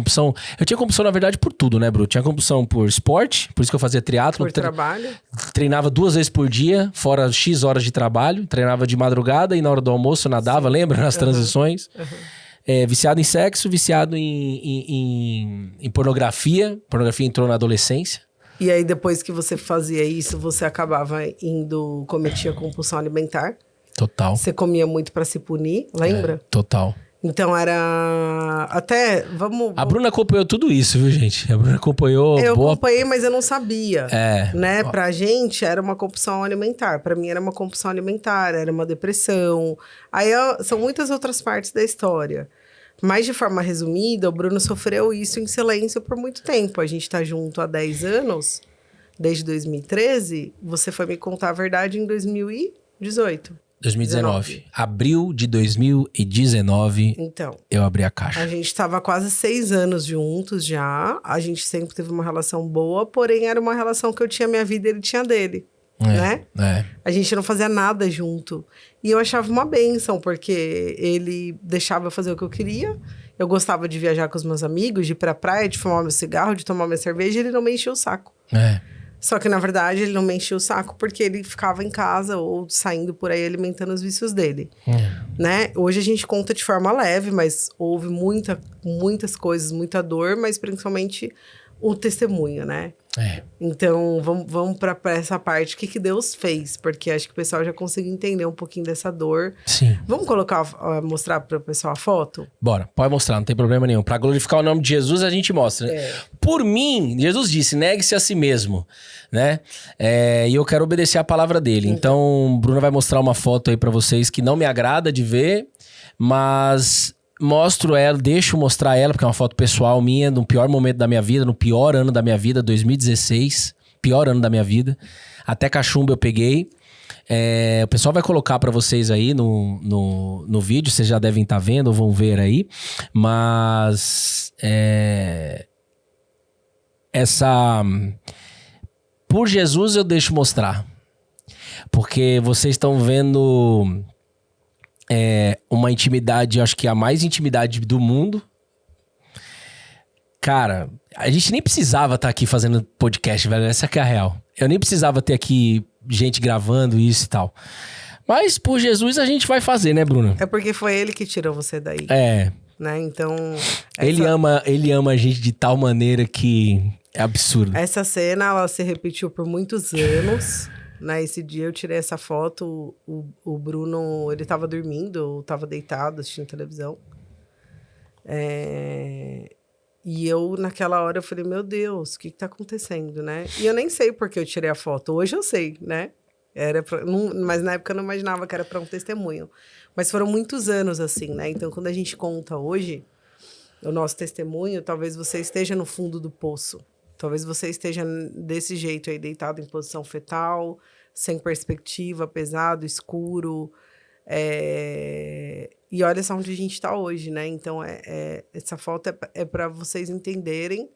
[SPEAKER 2] Eu tinha compulsão, na verdade, por tudo, né, Bru? Tinha compulsão por esporte, por isso que eu fazia triatlo.
[SPEAKER 1] Por trabalho.
[SPEAKER 2] Treinava 2 vezes por dia, fora X horas de trabalho. Treinava de madrugada e na hora do almoço eu nadava, lembra? Nas transições. Viciado em sexo, viciado em pornografia. Pornografia entrou na adolescência.
[SPEAKER 1] E aí, depois que você fazia isso, você acabava cometia compulsão alimentar.
[SPEAKER 2] Total.
[SPEAKER 1] Você comia muito pra se punir, lembra?
[SPEAKER 2] Total.
[SPEAKER 1] Então era...
[SPEAKER 2] A Bruna acompanhou tudo isso, viu, gente? A Bruna acompanhou...
[SPEAKER 1] Eu acompanhei, mas eu não sabia. Né?
[SPEAKER 2] Ó.
[SPEAKER 1] Pra gente, era uma compulsão alimentar. Pra mim, era uma compulsão alimentar. Era uma depressão. Aí, são muitas outras partes da história. Mas, de forma resumida, o Bruno sofreu isso em silêncio por muito tempo. A gente tá junto há 10 anos, desde 2013. Você foi me contar a verdade em 2018.
[SPEAKER 2] 2019. Abril de 2019,
[SPEAKER 1] então,
[SPEAKER 2] eu abri a caixa.
[SPEAKER 1] A gente tava quase 6 anos juntos já. A gente sempre teve uma relação boa, porém era uma relação que eu tinha minha vida e ele tinha dele. Né? A gente não fazia nada junto. E eu achava uma bênção, porque ele deixava eu fazer o que eu queria. Eu gostava de viajar com os meus amigos, de ir pra praia, de fumar meu cigarro, de tomar minha cerveja, e ele não me enchia o saco. Só que, na verdade, ele não me enchia o saco porque ele ficava em casa ou saindo por aí alimentando os vícios dele. Né? Hoje a gente conta de forma leve, mas houve muitas coisas, muita dor, mas principalmente o testemunho, né? Então, vamos para essa parte. O que Deus fez? Porque acho que o pessoal já conseguiu entender um pouquinho dessa dor.
[SPEAKER 2] Sim.
[SPEAKER 1] Vamos mostrar para o pessoal a foto?
[SPEAKER 2] Bora, pode mostrar, não tem problema nenhum. Para glorificar o nome de Jesus, a gente mostra. Por mim, Jesus disse, negue-se a si mesmo, né? E eu quero obedecer a palavra dele. Então, Bruna vai mostrar uma foto aí para vocês que não me agrada de ver, mas... Mostro ela, deixo mostrar ela, porque é uma foto pessoal minha, no pior momento da minha vida, no pior ano da minha vida, 2016. Pior ano da minha vida. Até cachumba eu peguei. O pessoal vai colocar pra vocês aí no vídeo, vocês já devem estar vendo ou vão ver aí. Mas... Por Jesus eu deixo mostrar. Porque vocês estão vendo... uma intimidade, acho que a mais intimidade do mundo. Cara, a gente nem precisava estar aqui fazendo podcast, velho. Essa que é a real. Eu nem precisava ter aqui gente gravando isso e tal. Mas por Jesus a gente vai fazer, né, Bruna?
[SPEAKER 1] É porque foi ele que tirou você daí. Né? Então...
[SPEAKER 2] Ele ama a gente de tal maneira que é absurdo.
[SPEAKER 1] Essa cena, ela se repetiu por muitos anos... Esse dia eu tirei essa foto, o Bruno, ele tava dormindo, ou tava deitado assistindo televisão. E eu, naquela hora, eu falei, meu Deus, o que tá acontecendo, né? E eu nem sei por que eu tirei a foto. Hoje eu sei, né? Mas na época eu não imaginava que era para um testemunho. Mas foram muitos anos assim, né? Então, quando a gente conta hoje o nosso testemunho, talvez você esteja no fundo do poço. Talvez você esteja desse jeito aí, deitado em posição fetal, sem perspectiva, pesado, escuro. E olha só onde a gente está hoje, né? Então, essa foto é para vocês entenderem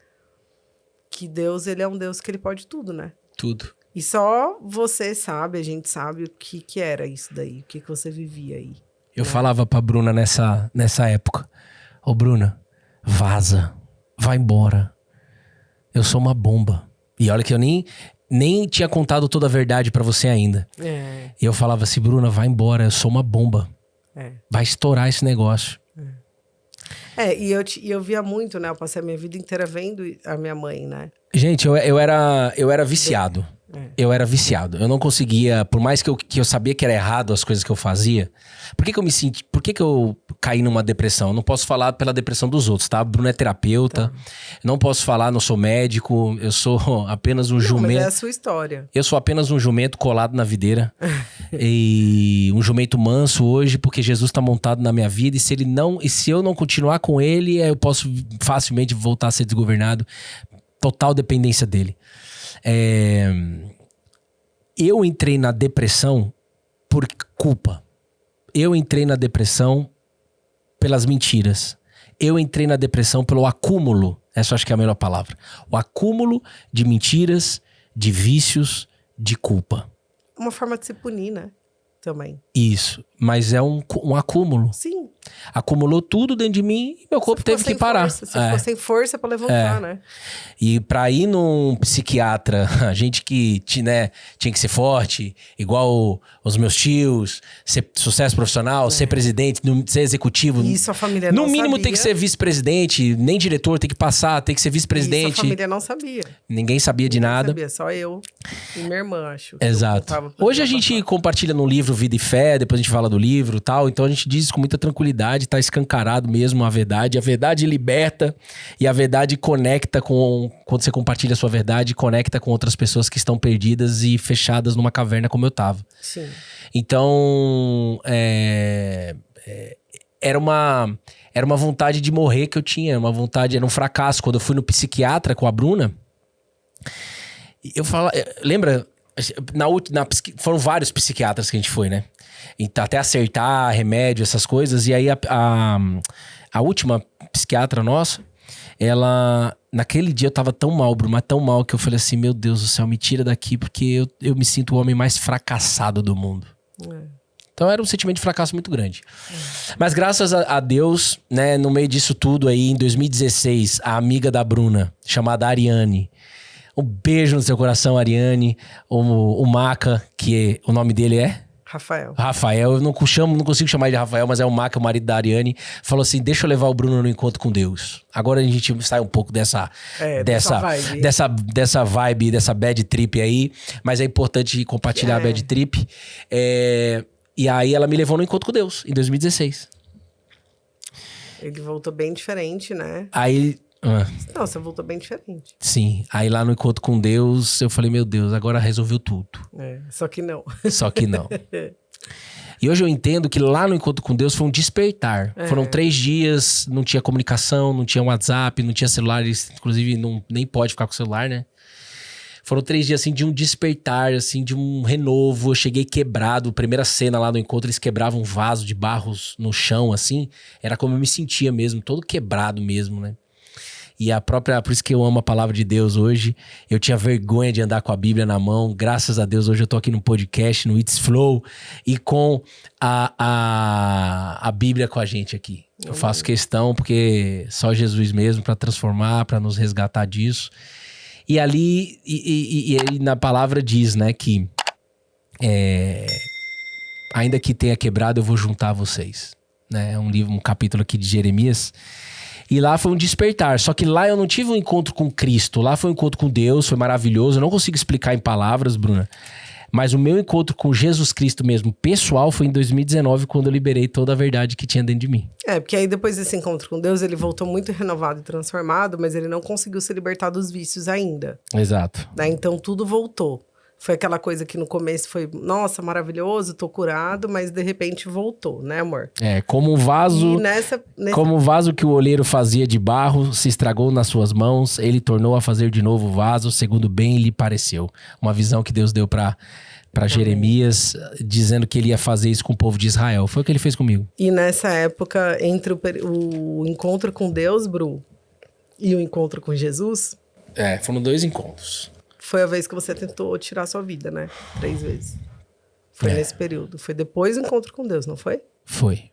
[SPEAKER 1] que Deus, ele é um Deus que ele pode tudo, né?
[SPEAKER 2] Tudo.
[SPEAKER 1] E só você sabe, a gente sabe o que era isso daí, o que você vivia aí.
[SPEAKER 2] Eu falava pra Bruna nessa época, ô Bruna, vaza, vai embora. Eu sou uma bomba. E olha que eu nem tinha contado toda a verdade pra você ainda. E eu falava assim, Bruna, vai embora, eu sou uma bomba. Vai estourar esse negócio.
[SPEAKER 1] E eu via muito, né? Eu passei a minha vida inteira vendo a minha mãe, né?
[SPEAKER 2] Gente, eu era viciado. Eu era viciado. Eu não conseguia, por mais que eu sabia que era errado as coisas que eu fazia. Por que eu caí numa depressão? Eu não posso falar pela depressão dos outros, tá? Bruno é terapeuta. Não posso falar, não sou médico. Eu sou apenas um jumento.
[SPEAKER 1] Mas é a sua história.
[SPEAKER 2] Eu sou apenas um jumento colado na videira. E um jumento manso hoje, porque Jesus tá montado na minha vida. E se eu não continuar com ele, eu posso facilmente voltar a ser desgovernado. Total dependência dele. Eu entrei na depressão por culpa. Eu entrei na depressão pelas mentiras. Eu entrei na depressão pelo acúmulo. Essa eu acho que é a melhor palavra. O acúmulo de mentiras, de vícios, de culpa.
[SPEAKER 1] Uma forma de se punir, né? Também.
[SPEAKER 2] Isso. Mas é um acúmulo.
[SPEAKER 1] Sim.
[SPEAKER 2] Acumulou tudo dentro de mim e meu corpo teve que parar.
[SPEAKER 1] Você ficou sem força pra levantar, né?
[SPEAKER 2] E pra ir num psiquiatra, a gente que tinha que ser forte, igual os meus tios, ser sucesso profissional, ser presidente, ser executivo.
[SPEAKER 1] Isso a família não sabia.
[SPEAKER 2] No mínimo tem que ser vice-presidente, nem diretor, tem que passar, tem que ser vice-presidente.
[SPEAKER 1] Isso a família não sabia.
[SPEAKER 2] Ninguém sabia de nada.
[SPEAKER 1] Sabia, só eu e minha irmã, acho.
[SPEAKER 2] Exato. Hoje a gente compartilha no livro Vida e Fé, depois a gente fala do livro e tal, então a gente diz com muita tranquilidade, tá escancarado mesmo a verdade liberta e a verdade conecta quando você compartilha a sua verdade, conecta com outras pessoas que estão perdidas e fechadas numa caverna como eu tava.
[SPEAKER 1] Sim.
[SPEAKER 2] Então, era uma vontade de morrer que eu tinha, era um fracasso. Quando eu fui no psiquiatra com a Bruna, eu falo, lembra, foram vários psiquiatras que a gente foi, né? Então, até acertar remédio, essas coisas. E aí a última psiquiatra nossa, ela... Naquele dia eu tava tão mal, Bruno, mas tão mal que eu falei assim, meu Deus do céu, me tira daqui porque eu me sinto o homem mais fracassado do mundo. Então era um sentimento de fracasso muito grande. Mas graças a Deus, né, no meio disso tudo aí, em 2016, a amiga da Bruna, chamada Ariane, um beijo no seu coração, Ariane, o Maca, que o nome dele é... Rafael, eu não consigo chamar ele de Rafael, mas é o Maca, o marido da Ariane, falou assim, deixa eu levar o Bruno no encontro com Deus. Agora a gente sai um pouco dessa vibe, dessa bad trip aí, mas é importante compartilhar a bad trip. E aí ela me levou no encontro com Deus, em 2016.
[SPEAKER 1] Ele voltou bem diferente, né?
[SPEAKER 2] Aí...
[SPEAKER 1] Não, você voltou bem diferente.
[SPEAKER 2] Sim, aí lá no encontro com Deus, eu falei, meu Deus, agora resolveu tudo.
[SPEAKER 1] Só que não.
[SPEAKER 2] Só que não. E hoje eu entendo que lá no encontro com Deus foi um despertar. Foram 3 dias, não tinha comunicação, não tinha WhatsApp, não tinha celular, inclusive nem pode ficar com o celular, né? Foram 3 dias, assim, de um despertar, assim, de um renovo. Eu cheguei quebrado. Primeira cena lá no encontro, eles quebravam um vaso de barros no chão, assim. Era como eu me sentia mesmo, todo quebrado mesmo, né? E por isso que eu amo a palavra de Deus hoje. Eu tinha vergonha de andar com a Bíblia na mão. Graças a Deus, hoje eu tô aqui no podcast, no It's Flow, e com a Bíblia com a gente aqui. Eu faço questão, porque só Jesus mesmo para transformar, para nos resgatar disso. E ali, e na palavra diz, né, que ainda que tenha quebrado, eu vou juntar vocês. Né? É um capítulo aqui de Jeremias. E lá foi um despertar. Só que lá eu não tive um encontro com Cristo. Lá foi um encontro com Deus, foi maravilhoso. Eu não consigo explicar em palavras, Bruna. Mas o meu encontro com Jesus Cristo mesmo, pessoal, foi em 2019, quando eu liberei toda a verdade que tinha dentro de mim.
[SPEAKER 1] Porque aí depois desse encontro com Deus, ele voltou muito renovado e transformado, mas ele não conseguiu se libertar dos vícios ainda.
[SPEAKER 2] Exato.
[SPEAKER 1] Né? Então tudo voltou. Foi aquela coisa que no começo foi, nossa, maravilhoso, tô curado, mas de repente voltou, né, amor?
[SPEAKER 2] Como um vaso, como o vaso que o oleiro fazia de barro, se estragou nas suas mãos, ele tornou a fazer de novo o vaso, segundo bem lhe pareceu. Uma visão que Deus deu para Jeremias, dizendo que ele ia fazer isso com o povo de Israel. Foi o que ele fez comigo.
[SPEAKER 1] E nessa época, entre o encontro com Deus, Bru, e o encontro com Jesus...
[SPEAKER 2] foram 2 encontros.
[SPEAKER 1] Foi a vez que você tentou tirar sua vida, né? 3 vezes. Foi nesse período. Foi depois do encontro com Deus, não foi?
[SPEAKER 2] Foi.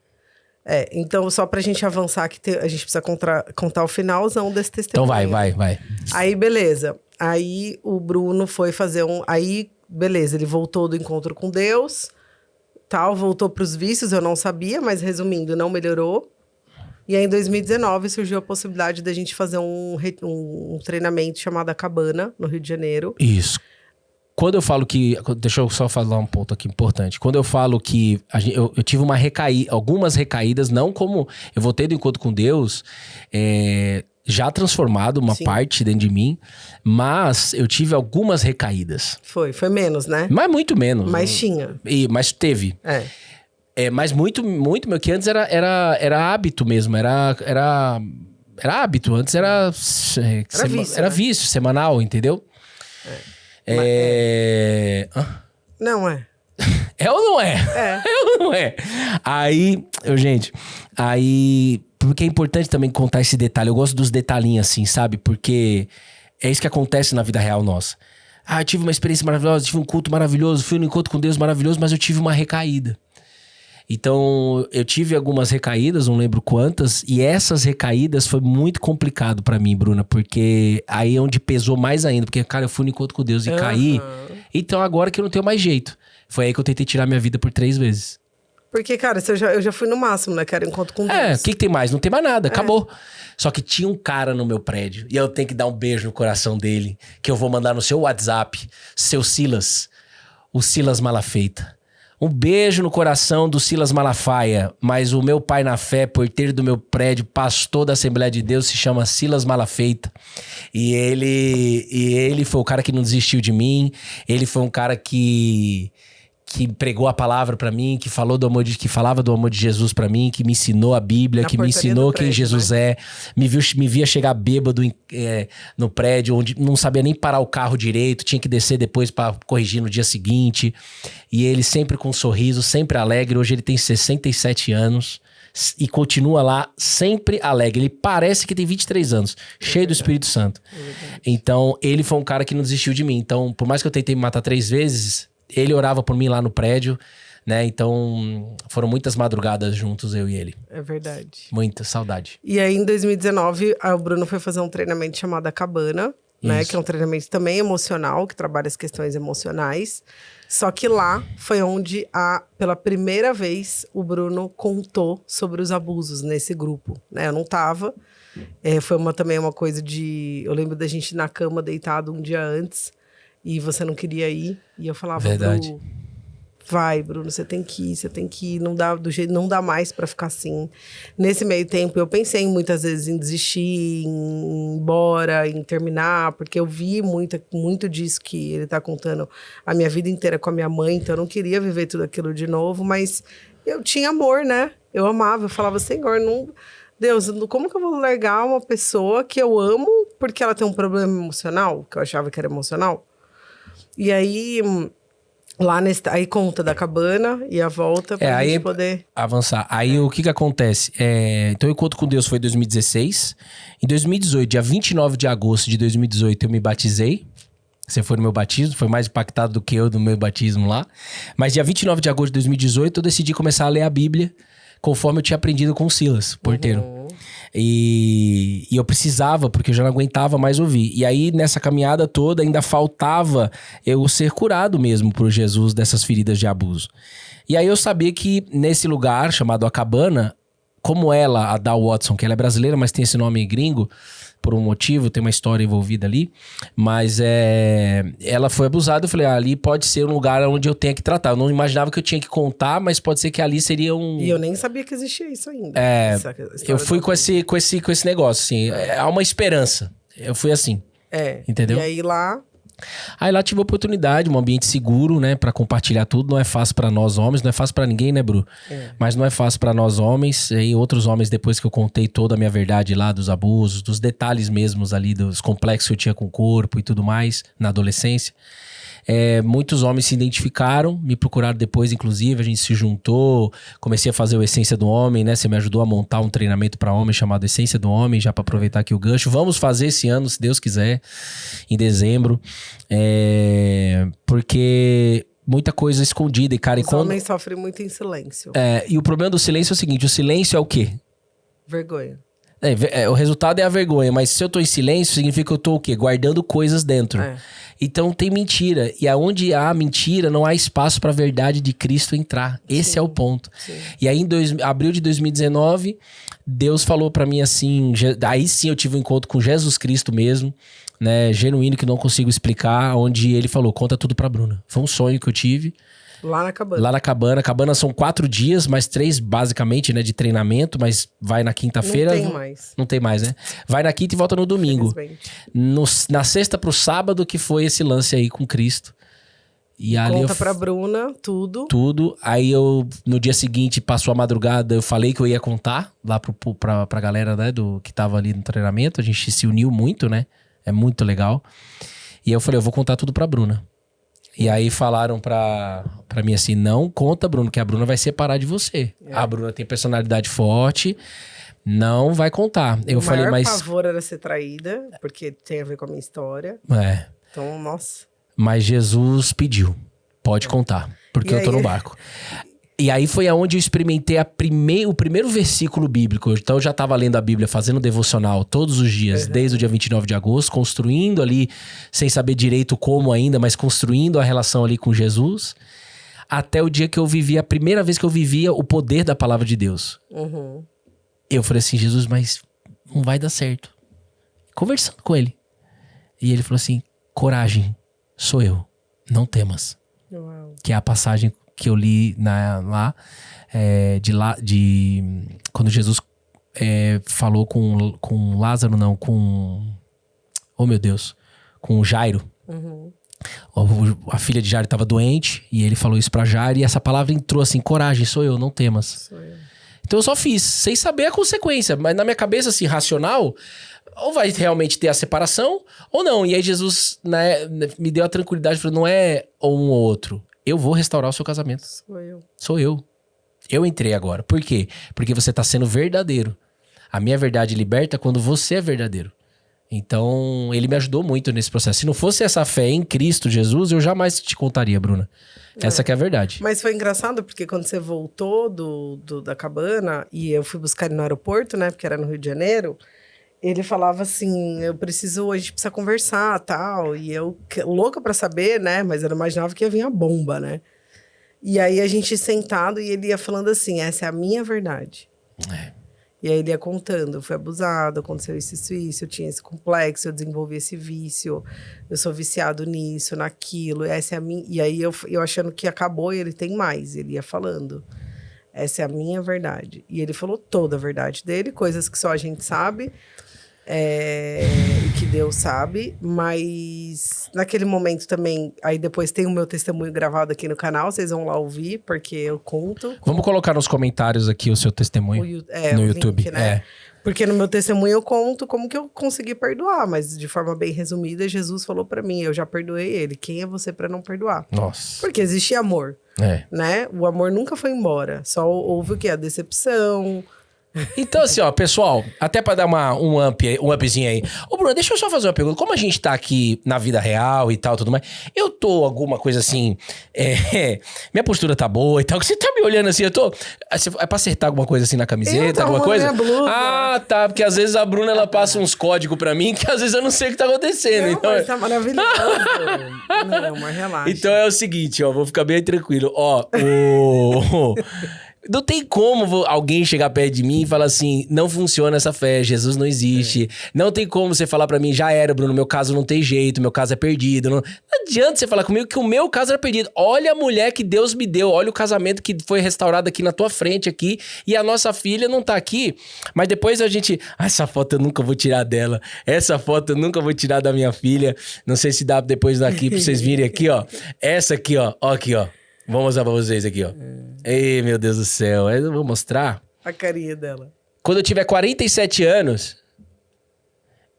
[SPEAKER 1] Então, só pra gente avançar, que a gente precisa contar o finalzão desse testemunho.
[SPEAKER 2] Então vai.
[SPEAKER 1] Aí, beleza. Aí, o Bruno foi fazer Aí, beleza, ele voltou do encontro com Deus, tal, voltou pros vícios, eu não sabia, mas resumindo, não melhorou. E aí, em 2019, surgiu a possibilidade da gente fazer um treinamento chamado A Cabana, no Rio de Janeiro.
[SPEAKER 2] Isso. Quando eu falo que... Deixa eu só falar um ponto aqui importante. Quando eu falo que eu tive algumas recaídas, não como... Eu voltei do encontro com Deus, já transformado uma parte dentro de mim, mas eu tive algumas recaídas.
[SPEAKER 1] Foi menos, né?
[SPEAKER 2] Mas muito menos.
[SPEAKER 1] Mas tinha.
[SPEAKER 2] Mas teve. Mas muito, muito, meu, que antes era hábito mesmo, era hábito, antes era vício, era vício semanal, entendeu?
[SPEAKER 1] Não é.
[SPEAKER 2] É ou não é? É ou não é? Porque é importante também contar esse detalhe, eu gosto dos detalhinhos assim, sabe? Porque é isso que acontece na vida real nossa. Eu tive uma experiência maravilhosa, tive um culto maravilhoso, fui no encontro com Deus maravilhoso, mas eu tive uma recaída. Então, eu tive algumas recaídas, não lembro quantas, e essas recaídas foi muito complicado pra mim, Bruna, porque aí é onde pesou mais ainda, porque, cara, eu fui no encontro com Deus e caí, então agora que eu não tenho mais jeito. Foi aí que eu tentei tirar minha vida por 3 vezes.
[SPEAKER 1] Porque, cara, eu já fui no máximo, né, que era encontro com Deus.
[SPEAKER 2] O que tem mais? Não tem mais nada, acabou. Só que tinha um cara no meu prédio, e eu tenho que dar um beijo no coração dele, que eu vou mandar no seu WhatsApp, seu Silas, o Silas Malafeita. Um beijo no coração do Silas Malafaia, mas o meu pai na fé, porteiro do meu prédio, pastor da Assembleia de Deus, se chama Silas Malafeita. E ele foi o cara que não desistiu de mim, ele foi um cara que pregou a palavra pra mim, que falava do amor de Jesus pra mim, que me ensinou a Bíblia, que me ensinou quem Jesus é, me via chegar bêbado no prédio, onde não sabia nem parar o carro direito, tinha que descer depois pra corrigir no dia seguinte, e ele sempre com um sorriso, sempre alegre. Hoje ele tem 67 anos e continua lá sempre alegre, ele parece que tem 23 anos, cheio do Espírito Santo. Então ele foi um cara que não desistiu de mim. Então, por mais que eu tentei me matar 3 vezes, ele orava por mim lá no prédio, né? Então, foram muitas madrugadas juntos, eu e ele.
[SPEAKER 1] É verdade.
[SPEAKER 2] Muita saudade.
[SPEAKER 1] E aí, em 2019, o Bruno foi fazer um treinamento chamado A Cabana, né? Que é um treinamento também emocional, que trabalha as questões emocionais. Só que lá foi onde, pela primeira vez, o Bruno contou sobre os abusos nesse grupo, né? Eu não tava. Foi também uma coisa de... Eu lembro da gente na cama, deitado um dia antes, e você não queria ir. E eu falava,
[SPEAKER 2] verdade.
[SPEAKER 1] Bruno, vai, Bruno, você tem que ir. Não dá mais pra ficar assim. Nesse meio tempo, eu pensei muitas vezes em desistir, em ir embora, em terminar, porque eu vi muito disso que ele tá contando a minha vida inteira com a minha mãe, então eu não queria viver tudo aquilo de novo, mas eu tinha amor, né? Eu amava, eu falava, Senhor, não... Deus, como que eu vou largar uma pessoa que eu amo porque ela tem um problema emocional, que eu achava que era emocional? E aí, aí conta da cabana e a volta pra gente poder...
[SPEAKER 2] avançar. Aí o que acontece? Então o encontro com Deus foi em 2016. Em 2018, dia 29 de agosto de 2018, eu me batizei. Você foi no meu batismo, foi mais impactado do que eu no meu batismo lá. Mas dia 29 de agosto de 2018, eu decidi começar a ler a Bíblia, conforme eu tinha aprendido com o Silas, porteiro. E eu precisava, porque eu já não aguentava mais ouvir. E aí, nessa caminhada toda, ainda faltava eu ser curado mesmo por Jesus dessas feridas de abuso. E aí eu sabia que nesse lugar, chamado A Cabana, como ela, a Dal Watson, que ela é brasileira, mas tem esse nome gringo, por um motivo, tem uma história envolvida ali, mas ela foi abusada. Eu falei, ali pode ser um lugar onde eu tenha que tratar. Eu não imaginava que eu tinha que contar, mas pode ser que ali seria um...
[SPEAKER 1] E eu nem sabia que existia isso ainda.
[SPEAKER 2] Eu fui com esse negócio, assim, há uma esperança. Eu fui assim, entendeu?
[SPEAKER 1] E aí lá
[SPEAKER 2] tive a oportunidade, um ambiente seguro, né, pra compartilhar tudo. Não é fácil pra nós homens, não é fácil pra ninguém, né, Bru? Mas não é fácil pra nós homens. E outros homens, depois que eu contei toda a minha verdade lá dos abusos, dos detalhes mesmos ali, dos complexos que eu tinha com o corpo e tudo mais, na adolescência. Muitos homens se identificaram, me procuraram depois, inclusive, a gente se juntou, comecei a fazer o Essência do Homem, né? Você me ajudou a montar um treinamento para homem chamado Essência do Homem, já para aproveitar aqui o gancho. Vamos fazer esse ano, se Deus quiser, em dezembro, porque muita coisa escondida. E, cara,
[SPEAKER 1] os homens sofrem muito em silêncio.
[SPEAKER 2] E o problema do silêncio é o seguinte, o silêncio é o quê?
[SPEAKER 1] Vergonha.
[SPEAKER 2] O resultado é a vergonha, mas se eu tô em silêncio, significa que eu tô o quê? Guardando coisas dentro. Então tem mentira. E aonde há mentira, não há espaço pra verdade de Cristo entrar. Esse é o ponto. Sim. E aí, em abril de 2019, Deus falou pra mim assim, aí sim eu tive um encontro com Jesus Cristo mesmo, né, genuíno, que não consigo explicar, onde ele falou, conta tudo pra Bruna. Foi um sonho que eu tive.
[SPEAKER 1] Lá na cabana.
[SPEAKER 2] Lá na cabana. Cabana são 4 dias, mais 3 basicamente, né, de treinamento, mas vai na quinta-feira.
[SPEAKER 1] Não tem mais.
[SPEAKER 2] Não tem mais, né? Vai na quinta e volta no domingo. Na sexta pro sábado que foi esse lance aí com Cristo. E ali
[SPEAKER 1] conta pra Bruna tudo.
[SPEAKER 2] Tudo. Aí no dia seguinte, passou a madrugada, eu falei que eu ia contar lá pra galera, né, que tava ali no treinamento. A gente se uniu muito, né? É muito legal. E eu falei, eu vou contar tudo pra Bruna. E aí falaram pra mim assim, não conta, Bruno, que a Bruna vai separar de você. A Bruna tem personalidade forte, não vai contar. Eu falei, mas... O
[SPEAKER 1] maior pavor era ser traída, porque tem a ver com a minha história. Então, nossa...
[SPEAKER 2] Mas Jesus pediu, pode contar, porque eu tô no barco. E aí foi aonde eu experimentei o primeiro versículo bíblico. Então eu já tava lendo a Bíblia, fazendo devocional todos os dias, desde o dia 29 de agosto, construindo ali, sem saber direito como ainda, mas construindo a relação ali com Jesus, até o dia que eu vivi, a primeira vez que eu vivia o poder da palavra de Deus. Eu falei assim, Jesus, mas não vai dar certo. Conversando com ele. E ele falou assim, coragem. Sou eu, não temas.
[SPEAKER 1] Uau.
[SPEAKER 2] Que é a passagem que eu li quando Jesus falou com Lázaro, não, oh meu Deus, com Jairo. A filha de Jairo estava doente e ele falou isso pra Jairo e essa palavra entrou assim, coragem, sou eu, não temas.
[SPEAKER 1] Sou eu.
[SPEAKER 2] Então eu só fiz, sem saber a consequência, mas na minha cabeça assim, racional... Ou vai realmente ter a separação, ou não. E aí Jesus, né, me deu a tranquilidade, falou, não é um ou outro. Eu vou restaurar o seu casamento. Sou eu. Eu entrei agora. Por quê? Porque você tá sendo verdadeiro. A minha verdade liberta quando você é verdadeiro. Então, ele me ajudou muito nesse processo. Se não fosse essa fé em Cristo Jesus, eu jamais te contaria, Bruna. Essa que é a verdade.
[SPEAKER 1] Mas foi engraçado, porque quando você voltou da cabana, e eu fui buscar ele no aeroporto, né, porque era no Rio de Janeiro... Ele falava assim, a gente precisa conversar, tal. E eu, louca pra saber, né? Mas eu não imaginava que ia vir a bomba, né? E aí a gente sentado e ele ia falando assim, essa é a minha verdade. E aí ele ia contando, eu fui abusado, aconteceu isso, eu tinha esse complexo, eu desenvolvi esse vício, eu sou viciado nisso, naquilo, essa é a minha... E aí eu achando que acabou e ele tem mais, ele ia falando. Essa é a minha verdade. E ele falou toda a verdade dele, coisas que só a gente sabe... que Deus sabe, mas naquele momento também, aí depois tem o meu testemunho gravado aqui no canal, vocês vão lá ouvir, porque eu conto.
[SPEAKER 2] Vamos colocar nos comentários aqui o seu testemunho no YouTube.
[SPEAKER 1] Link, né? Porque no meu testemunho eu conto como que eu consegui perdoar, mas de forma bem resumida, Jesus falou pra mim, eu já perdoei ele, quem é você pra não perdoar?
[SPEAKER 2] Nossa.
[SPEAKER 1] Porque existe amor, né? O amor nunca foi embora, só houve o quê? A decepção...
[SPEAKER 2] Então, assim, ó, pessoal, até pra dar um upzinho aí. Ô, Bruno, deixa eu só fazer uma pergunta. Como a gente tá aqui na vida real e tal, tudo mais, eu tô alguma coisa assim, minha postura tá boa e tal, que você tá me olhando assim, é pra acertar alguma coisa assim na camiseta, alguma coisa?
[SPEAKER 1] Blusa.
[SPEAKER 2] Ah, tá, porque às vezes a Bruna, ela passa uns códigos pra mim que às vezes eu não sei o que tá acontecendo.
[SPEAKER 1] Não,
[SPEAKER 2] então...
[SPEAKER 1] mas tá maravilhoso. Não, mas relaxa.
[SPEAKER 2] Então é o seguinte, ó, vou ficar bem tranquilo. Ó, não tem como alguém chegar perto de mim e falar assim, não funciona essa fé, Jesus não existe. Não tem como você falar pra mim, já era, Bruno, meu caso não tem jeito, meu caso é perdido. Não adianta você falar comigo que o meu caso era perdido. Olha a mulher que Deus me deu, olha o casamento que foi restaurado aqui na tua frente aqui, e a nossa filha não tá aqui. Mas depois a gente, essa foto eu nunca vou tirar dela, essa foto eu nunca vou tirar da minha filha. Não sei se dá depois daqui pra vocês virem aqui, ó. Essa aqui, ó, aqui, ó. Vou mostrar pra vocês aqui, ó. Ei, meu Deus do céu. Eu vou mostrar.
[SPEAKER 1] A carinha dela.
[SPEAKER 2] Quando eu tiver 47 anos,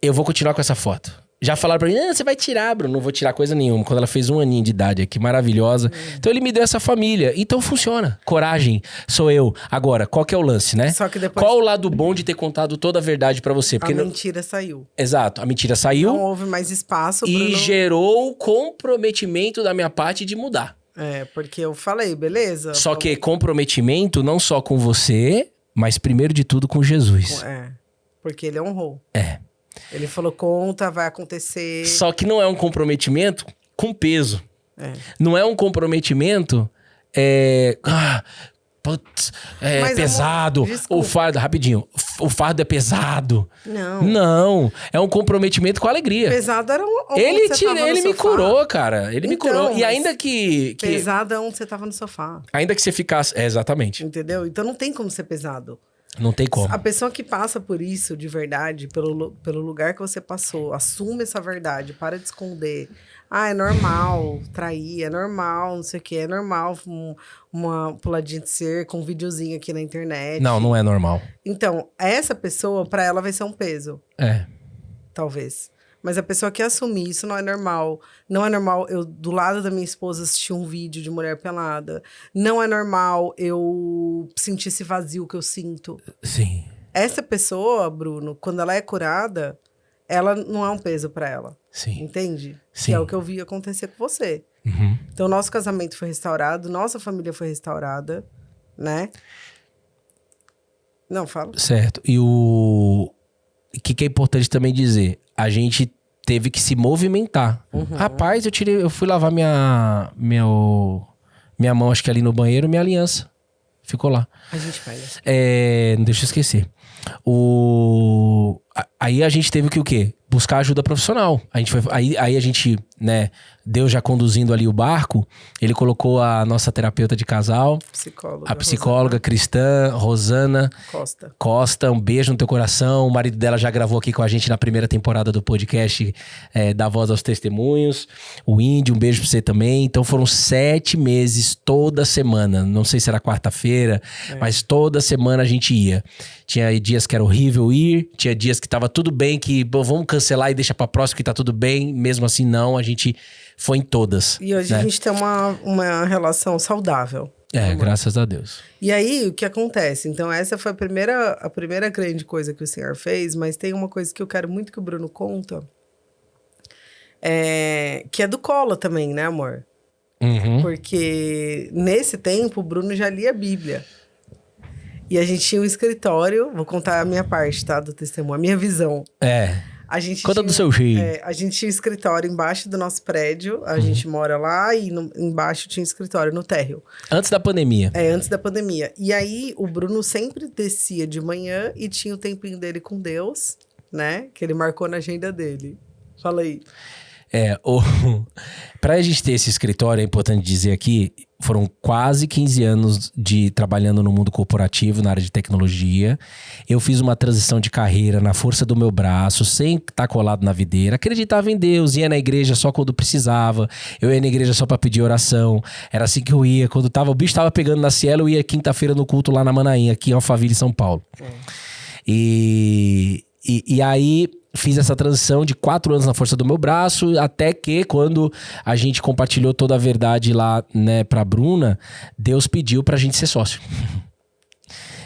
[SPEAKER 2] eu vou continuar com essa foto. Já falaram pra mim, você vai tirar, Bruno. Não vou tirar coisa nenhuma. Quando ela fez 1 aninho de idade aqui, maravilhosa. Então ele me deu essa família. Então funciona. Coragem, sou eu. Agora, qual que é o lance, né?
[SPEAKER 1] Só que depois...
[SPEAKER 2] Qual o lado bom de ter contado toda a verdade pra você? Porque
[SPEAKER 1] a mentira saiu.
[SPEAKER 2] Exato. A mentira saiu.
[SPEAKER 1] Não houve mais espaço.
[SPEAKER 2] E gerou comprometimento da minha parte de mudar.
[SPEAKER 1] Porque eu falei, beleza.
[SPEAKER 2] Só que comprometimento não só com você, mas primeiro de tudo com Jesus.
[SPEAKER 1] Porque ele honrou. Ele falou, conta, vai acontecer.
[SPEAKER 2] Só que não é um comprometimento com peso. Não é um comprometimento... putz,
[SPEAKER 1] Mas,
[SPEAKER 2] pesado.
[SPEAKER 1] amor, desculpa.
[SPEAKER 2] O fardo, rapidinho, o fardo é pesado.
[SPEAKER 1] Não.
[SPEAKER 2] Não, é um comprometimento com alegria.
[SPEAKER 1] Pesado era onde
[SPEAKER 2] Ele,
[SPEAKER 1] você tava no
[SPEAKER 2] ele me
[SPEAKER 1] sofá.
[SPEAKER 2] curou, cara. Ele me
[SPEAKER 1] Então,
[SPEAKER 2] curou. E
[SPEAKER 1] mas
[SPEAKER 2] ainda que...
[SPEAKER 1] Pesado é onde você tava no sofá.
[SPEAKER 2] Ainda que você ficasse... exatamente.
[SPEAKER 1] Entendeu? Então não tem como ser pesado.
[SPEAKER 2] Não tem como.
[SPEAKER 1] A pessoa que passa por isso de verdade, pelo lugar que você passou, assume essa verdade, para de esconder. Ah, é normal trair, é normal, não sei o quê, é normal uma puladinha de cerca, um videozinho aqui na internet.
[SPEAKER 2] Não é normal.
[SPEAKER 1] Então, essa pessoa, pra ela, vai ser um peso. Talvez. Mas a pessoa que assumir isso não é normal. Não é normal eu, do lado da minha esposa, assistir um vídeo de mulher pelada. Não é normal eu sentir esse vazio que eu sinto.
[SPEAKER 2] Sim.
[SPEAKER 1] Essa pessoa, Bruno, quando ela é curada, ela não é um peso pra ela.
[SPEAKER 2] Sim.
[SPEAKER 1] Entende?
[SPEAKER 2] Sim.
[SPEAKER 1] Que é o que eu vi acontecer com você.
[SPEAKER 2] Uhum.
[SPEAKER 1] Então, nosso casamento foi restaurado, nossa família foi restaurada, né? Não, fala.
[SPEAKER 2] Certo. E o que é importante também dizer, a gente teve que se movimentar. Rapaz, eu fui lavar minha mão, acho que ali no banheiro, minha aliança. Ficou lá.
[SPEAKER 1] A gente pega.
[SPEAKER 2] Não deixa eu esquecer. Aí a gente teve que o quê? Buscar ajuda profissional. Aí a gente, né, Deus já conduzindo ali o barco, ele colocou a nossa terapeuta de casal, a psicóloga cristã, Rosana Costa, um beijo no teu coração. O marido dela já gravou aqui com a gente na primeira temporada do podcast da Voz aos Testemunhos. O Índio, um beijo pra você também. Então foram 7 meses, toda semana. Não sei se era quarta-feira, mas toda semana a gente ia. Tinha dias que era horrível ir, tinha dias que tava tudo bem, que vamos cancelar e deixa pra próxima que tá tudo bem. Mesmo assim, não, a gente foi em todas.
[SPEAKER 1] E hoje, né, a gente tem uma relação saudável.
[SPEAKER 2] Graças a Deus.
[SPEAKER 1] E aí, o que acontece? Então, essa foi a primeira grande coisa que o Senhor fez, mas tem uma coisa que eu quero muito que o Bruno conta, que é do colo também, né, amor?
[SPEAKER 2] Uhum.
[SPEAKER 1] Porque nesse tempo, o Bruno já lia a Bíblia. E a gente tinha um escritório, vou contar a minha parte, tá, do testemunho, a minha visão.
[SPEAKER 2] Conta do seu jeito.
[SPEAKER 1] A gente tinha um escritório embaixo do nosso prédio, a gente mora lá e embaixo tinha um escritório no térreo.
[SPEAKER 2] Antes da pandemia.
[SPEAKER 1] Antes da pandemia. E aí, o Bruno sempre descia de manhã e tinha o tempinho dele com Deus, né? Que ele marcou na agenda dele. Fala aí.
[SPEAKER 2] Pra gente ter esse escritório, é importante dizer aqui, foram quase 15 anos trabalhando no mundo corporativo, na área de tecnologia. Eu fiz uma transição de carreira na força do meu braço, sem estar colado na videira. Acreditava em Deus, ia na igreja só quando precisava. Eu ia na igreja só pra pedir oração. Era assim que eu ia. Quando o bicho tava pegando na Cielo, eu ia quinta-feira no culto lá na Manaim, aqui em Alphaville, São Paulo. E aí fiz essa transição de 4 anos na força do meu braço, até que quando a gente compartilhou toda a verdade lá, né, pra Bruna, Deus pediu pra gente ser sócio.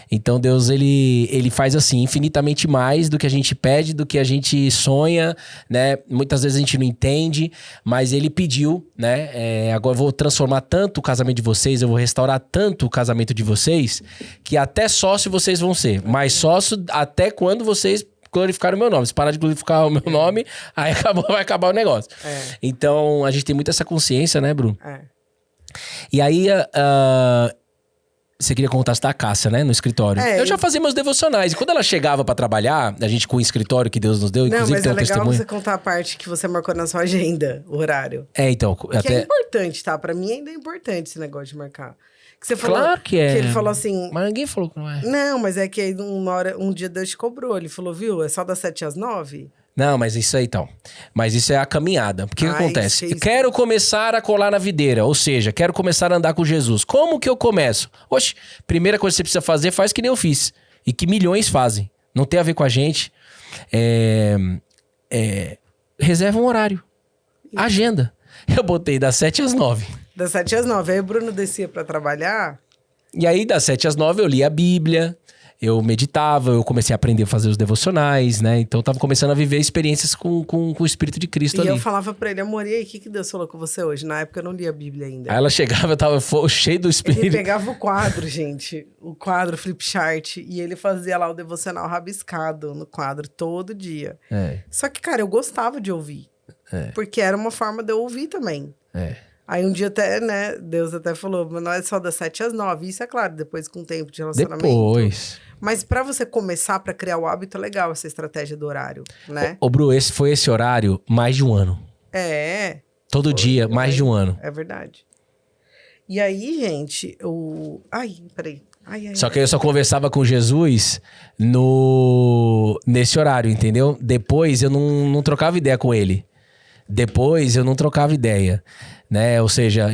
[SPEAKER 2] Então Deus, ele faz assim, infinitamente mais do que a gente pede, do que a gente sonha, né? Muitas vezes a gente não entende, mas ele pediu, né? Agora eu vou transformar tanto o casamento de vocês, eu vou restaurar tanto o casamento de vocês, que até sócio vocês vão ser. Mas sócio até quando vocês glorificar o meu nome. Se parar de glorificar o meu nome, aí vai acabar o negócio. Então, a gente tem muito essa consciência, né, Bruno? E aí, você queria contar da Cássia, né, no escritório. Eu já fazia meus devocionais. E quando ela chegava pra trabalhar, a gente com o escritório que Deus nos deu, inclusive
[SPEAKER 1] mas
[SPEAKER 2] tem um
[SPEAKER 1] legal
[SPEAKER 2] testemunho.
[SPEAKER 1] você contar a parte que você marcou na sua agenda, o horário.
[SPEAKER 2] Então.
[SPEAKER 1] Que é importante, tá? Pra mim ainda é importante esse negócio de marcar. Que você falou,
[SPEAKER 2] claro que é.
[SPEAKER 1] Que ele falou assim...
[SPEAKER 2] Mas ninguém falou que não é.
[SPEAKER 1] Não, mas é que aí um dia Deus te cobrou. Ele falou, viu, é só das 7 às 9?
[SPEAKER 2] Não, mas isso aí então. Mas isso é a caminhada. O que acontece? Quero começar a colar na videira. Ou seja, quero começar a andar com Jesus. Como que eu começo? Oxe, primeira coisa que você precisa fazer, faz que nem eu fiz. E que milhões fazem. Não tem a ver com a gente. Reserva um horário. Agenda. Eu botei das 7 às 9.
[SPEAKER 1] Das 7 às 9. Aí o Bruno descia pra trabalhar.
[SPEAKER 2] E aí, das 7 às 9, eu li a Bíblia. Eu meditava, eu comecei a aprender a fazer os devocionais, né? Então eu tava começando a viver experiências com o Espírito de Cristo ali.
[SPEAKER 1] E eu falava pra ele, amor, e aí, o que Deus falou com você hoje? Na época eu não lia a Bíblia ainda.
[SPEAKER 2] Aí ela chegava, eu tava cheio do Espírito.
[SPEAKER 1] Ele pegava o quadro, gente, o quadro flip chart, e ele fazia lá o devocional rabiscado no quadro todo dia. Só que, cara, eu gostava de ouvir. Porque era uma forma de eu ouvir também. Aí um dia até, né, Deus até falou, mas não é só das 7 às 9. Isso é claro, depois com o tempo de relacionamento.
[SPEAKER 2] Depois.
[SPEAKER 1] Mas pra você começar, pra criar o hábito, é legal essa estratégia do horário, né?
[SPEAKER 2] Ô, Bru, foi esse horário mais de um ano. Todo dia, mais de um ano.
[SPEAKER 1] É verdade. E aí, gente, Ai, peraí.
[SPEAKER 2] Só que eu só conversava com Jesus nesse horário, entendeu? Depois eu não trocava ideia com ele. Né? Ou seja,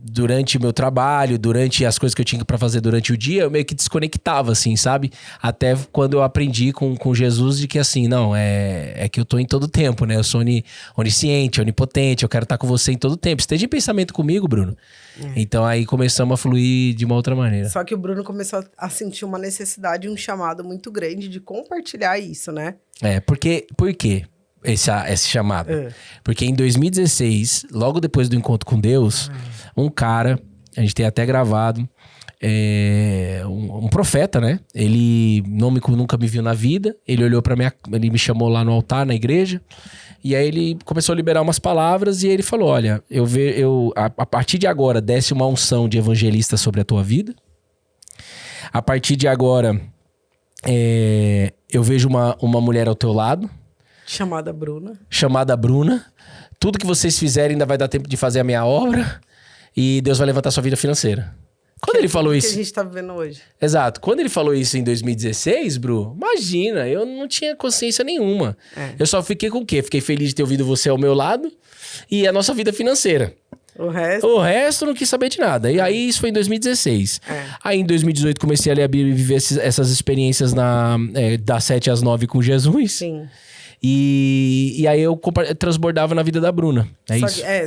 [SPEAKER 2] durante o meu trabalho, durante as coisas que eu tinha pra fazer durante o dia, eu meio que desconectava, assim, sabe? Até quando eu aprendi com Jesus de que, assim, não, é que eu tô em todo tempo, né? Eu sou onisciente, onipotente, eu quero estar com você em todo tempo. Esteja em pensamento comigo, Bruno. Então aí começamos a fluir de uma outra maneira.
[SPEAKER 1] Só que o Bruno começou a sentir uma necessidade e um chamado muito grande de compartilhar isso, né?
[SPEAKER 2] Por quê? Esse chamado. Porque em 2016, logo depois do encontro com Deus, um cara, a gente tem até gravado, um profeta, né? Ele nunca me viu na vida, ele olhou pra ele me chamou lá no altar, na igreja, e aí ele começou a liberar umas palavras e ele falou, olha, a partir de agora desce uma unção de evangelista sobre a tua vida, a partir de agora eu vejo uma mulher ao teu lado,
[SPEAKER 1] chamada Bruna.
[SPEAKER 2] Tudo que vocês fizerem ainda vai dar tempo de fazer a minha obra. E Deus vai levantar sua vida financeira. Quando ele falou isso...
[SPEAKER 1] que a gente tá vivendo hoje.
[SPEAKER 2] Exato. Quando ele falou isso em 2016, Bru, imagina, eu não tinha consciência nenhuma. Eu só fiquei com o quê? Fiquei feliz de ter ouvido você ao meu lado e a nossa vida financeira. O resto não quis saber de nada. E aí isso foi em 2016. Aí em 2018 comecei a ler a Bíblia e viver essas experiências das 7 às 9 com Jesus.
[SPEAKER 1] Sim.
[SPEAKER 2] E aí eu transbordava na vida da Bruna.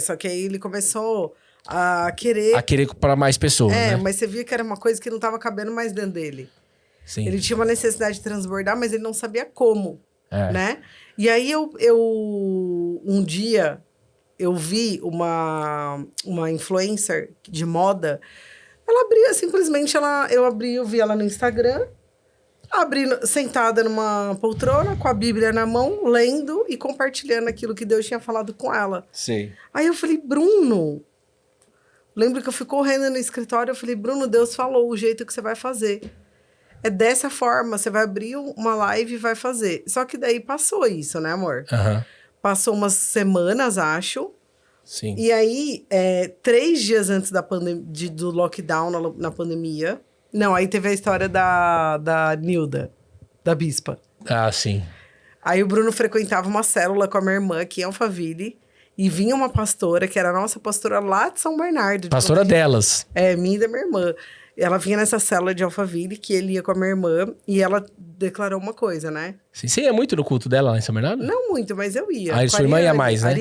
[SPEAKER 1] Só que aí ele começou a querer
[SPEAKER 2] para mais pessoas, né?
[SPEAKER 1] Mas você via que era uma coisa que não estava cabendo mais dentro dele.
[SPEAKER 2] Sim.
[SPEAKER 1] Ele tinha uma necessidade de transbordar, mas ele não sabia como, né? E aí um dia eu vi uma influencer de moda, ela abria simplesmente, eu vi ela no Instagram, sentada numa poltrona, com a Bíblia na mão, lendo e compartilhando aquilo que Deus tinha falado com ela.
[SPEAKER 2] Sim.
[SPEAKER 1] Aí eu falei, Bruno... Lembro que eu fui correndo no escritório, eu falei, Bruno, Deus falou o jeito que você vai fazer. É dessa forma, você vai abrir uma live e vai fazer. Só que daí passou isso, né, amor? Passou umas semanas, acho.
[SPEAKER 2] Sim.
[SPEAKER 1] E aí, 3 dias antes do lockdown na pandemia... Não, aí teve a história da Nilda, da Bispa.
[SPEAKER 2] Ah, sim.
[SPEAKER 1] Aí o Bruno frequentava uma célula com a minha irmã aqui em Alphaville. E vinha uma pastora, que era a nossa pastora lá de São Bernardo.
[SPEAKER 2] Pastora delas.
[SPEAKER 1] Minha e da minha irmã. Ela vinha nessa célula de Alphaville, que ele ia com a minha irmã. E ela declarou uma coisa, né?
[SPEAKER 2] Sim. Você ia muito no culto dela lá em São Bernardo?
[SPEAKER 1] Não muito, mas eu ia.
[SPEAKER 2] A sua irmã ia mais, né?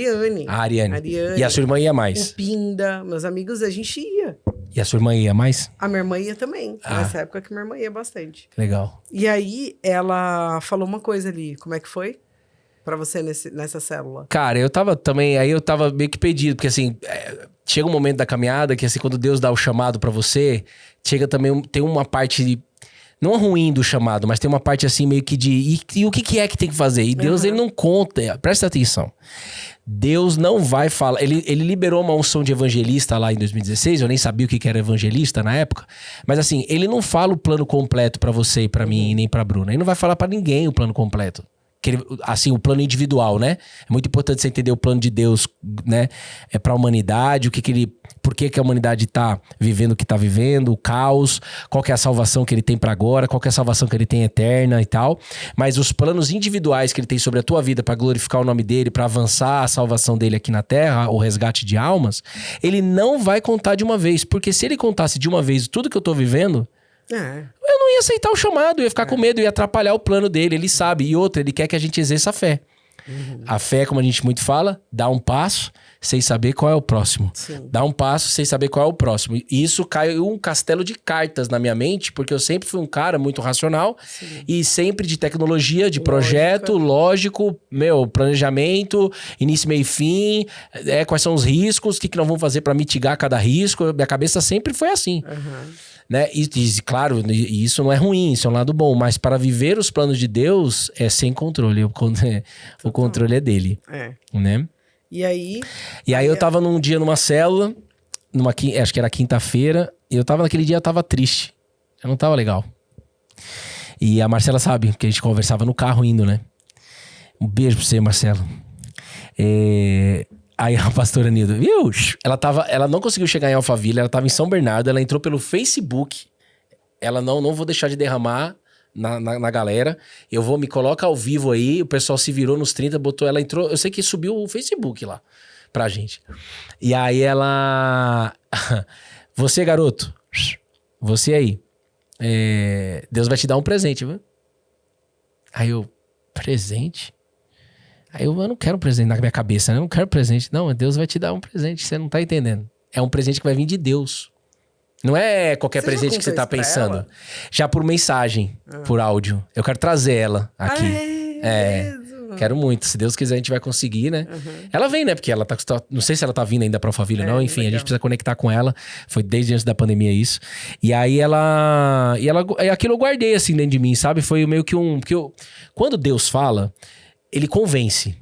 [SPEAKER 1] A Ariane.
[SPEAKER 2] E a sua irmã ia mais?
[SPEAKER 1] O Pinda, meus amigos, a gente ia.
[SPEAKER 2] E a sua irmã ia mais?
[SPEAKER 1] A minha irmã ia também. Nessa época que minha irmã ia bastante.
[SPEAKER 2] Legal.
[SPEAKER 1] E aí, ela falou uma coisa ali. Como é que foi? Pra você nessa célula?
[SPEAKER 2] Cara, eu tava meio que perdido, porque assim, chega um momento da caminhada que assim, quando Deus dá o chamado pra você, tem uma parte, não ruim do chamado, mas tem uma parte assim meio que e o que é que tem que fazer? E Deus, ele não conta, presta atenção. Deus não vai falar, ele liberou uma unção de evangelista lá em 2016, eu nem sabia o que era evangelista na época, mas assim, ele não fala o plano completo pra você e pra mim, nem pra Bruna, ele não vai falar pra ninguém o plano completo. Assim, o plano individual, né? É muito importante você entender o plano de Deus, né? Pra humanidade, por que a humanidade tá vivendo o que tá vivendo, o caos, qual que é a salvação que ele tem pra agora, qual que é a salvação que ele tem eterna e tal. Mas os planos individuais que ele tem sobre a tua vida pra glorificar o nome dele, pra avançar a salvação dele aqui na terra, o resgate de almas, ele não vai contar de uma vez. Porque se ele contasse de uma vez tudo que eu tô vivendo... eu não ia aceitar o chamado, eu ia ficar com medo, ia atrapalhar o plano dele, ele sabe. E outra, ele quer que a gente exerça a fé. A fé, como a gente muito fala, dá um passo sem saber qual é o próximo.
[SPEAKER 1] Sim.
[SPEAKER 2] Dá um passo sem saber qual é o próximo. E isso caiu um castelo de cartas na minha mente, porque eu sempre fui um cara muito racional. Sim. E sempre de tecnologia, de projeto, lógico, planejamento, início, meio e fim, quais são os riscos, o que nós vamos fazer para mitigar cada risco. Minha cabeça sempre foi assim. Né? E claro, isso não é ruim, isso é um lado bom, mas para viver os planos de Deus é sem controle, o controle é dele, né?
[SPEAKER 1] E aí...
[SPEAKER 2] E aí eu tava num dia numa célula, acho que era quinta-feira, e eu tava naquele dia, eu tava triste. Eu não tava legal. E a Marcela sabe, porque a gente conversava no carro indo, né? Um beijo pra você, Marcelo. Aí a pastora Nilda, viu? Ela não conseguiu chegar em Alphaville, ela tava em São Bernardo, ela entrou pelo Facebook. Ela não vou deixar de derramar na galera. Me coloca ao vivo aí, o pessoal se virou nos 30, botou, ela entrou, eu sei que subiu o Facebook lá pra gente. E aí ela... Você, garoto, você aí, Deus vai te dar um presente, viu? Aí eu, presente? Aí eu não quero um presente na minha cabeça, né? Eu não quero presente. Não, Deus vai te dar um presente, você não tá entendendo. É um presente que vai vir de Deus. Não é qualquer presente que você tá pensando. Ela? Já por mensagem, por áudio. Eu quero trazer ela aqui. Quero muito. Se Deus quiser, a gente vai conseguir, né? Ela vem, né? Porque ela tá... Não sei se ela tá vindo ainda pra Alphaville ou não. Enfim, legal. A gente precisa conectar com ela. Foi desde antes da pandemia isso. E aí ela... Aquilo eu guardei, assim, dentro de mim, sabe? Foi meio que um... Porque quando Deus fala, ele convence.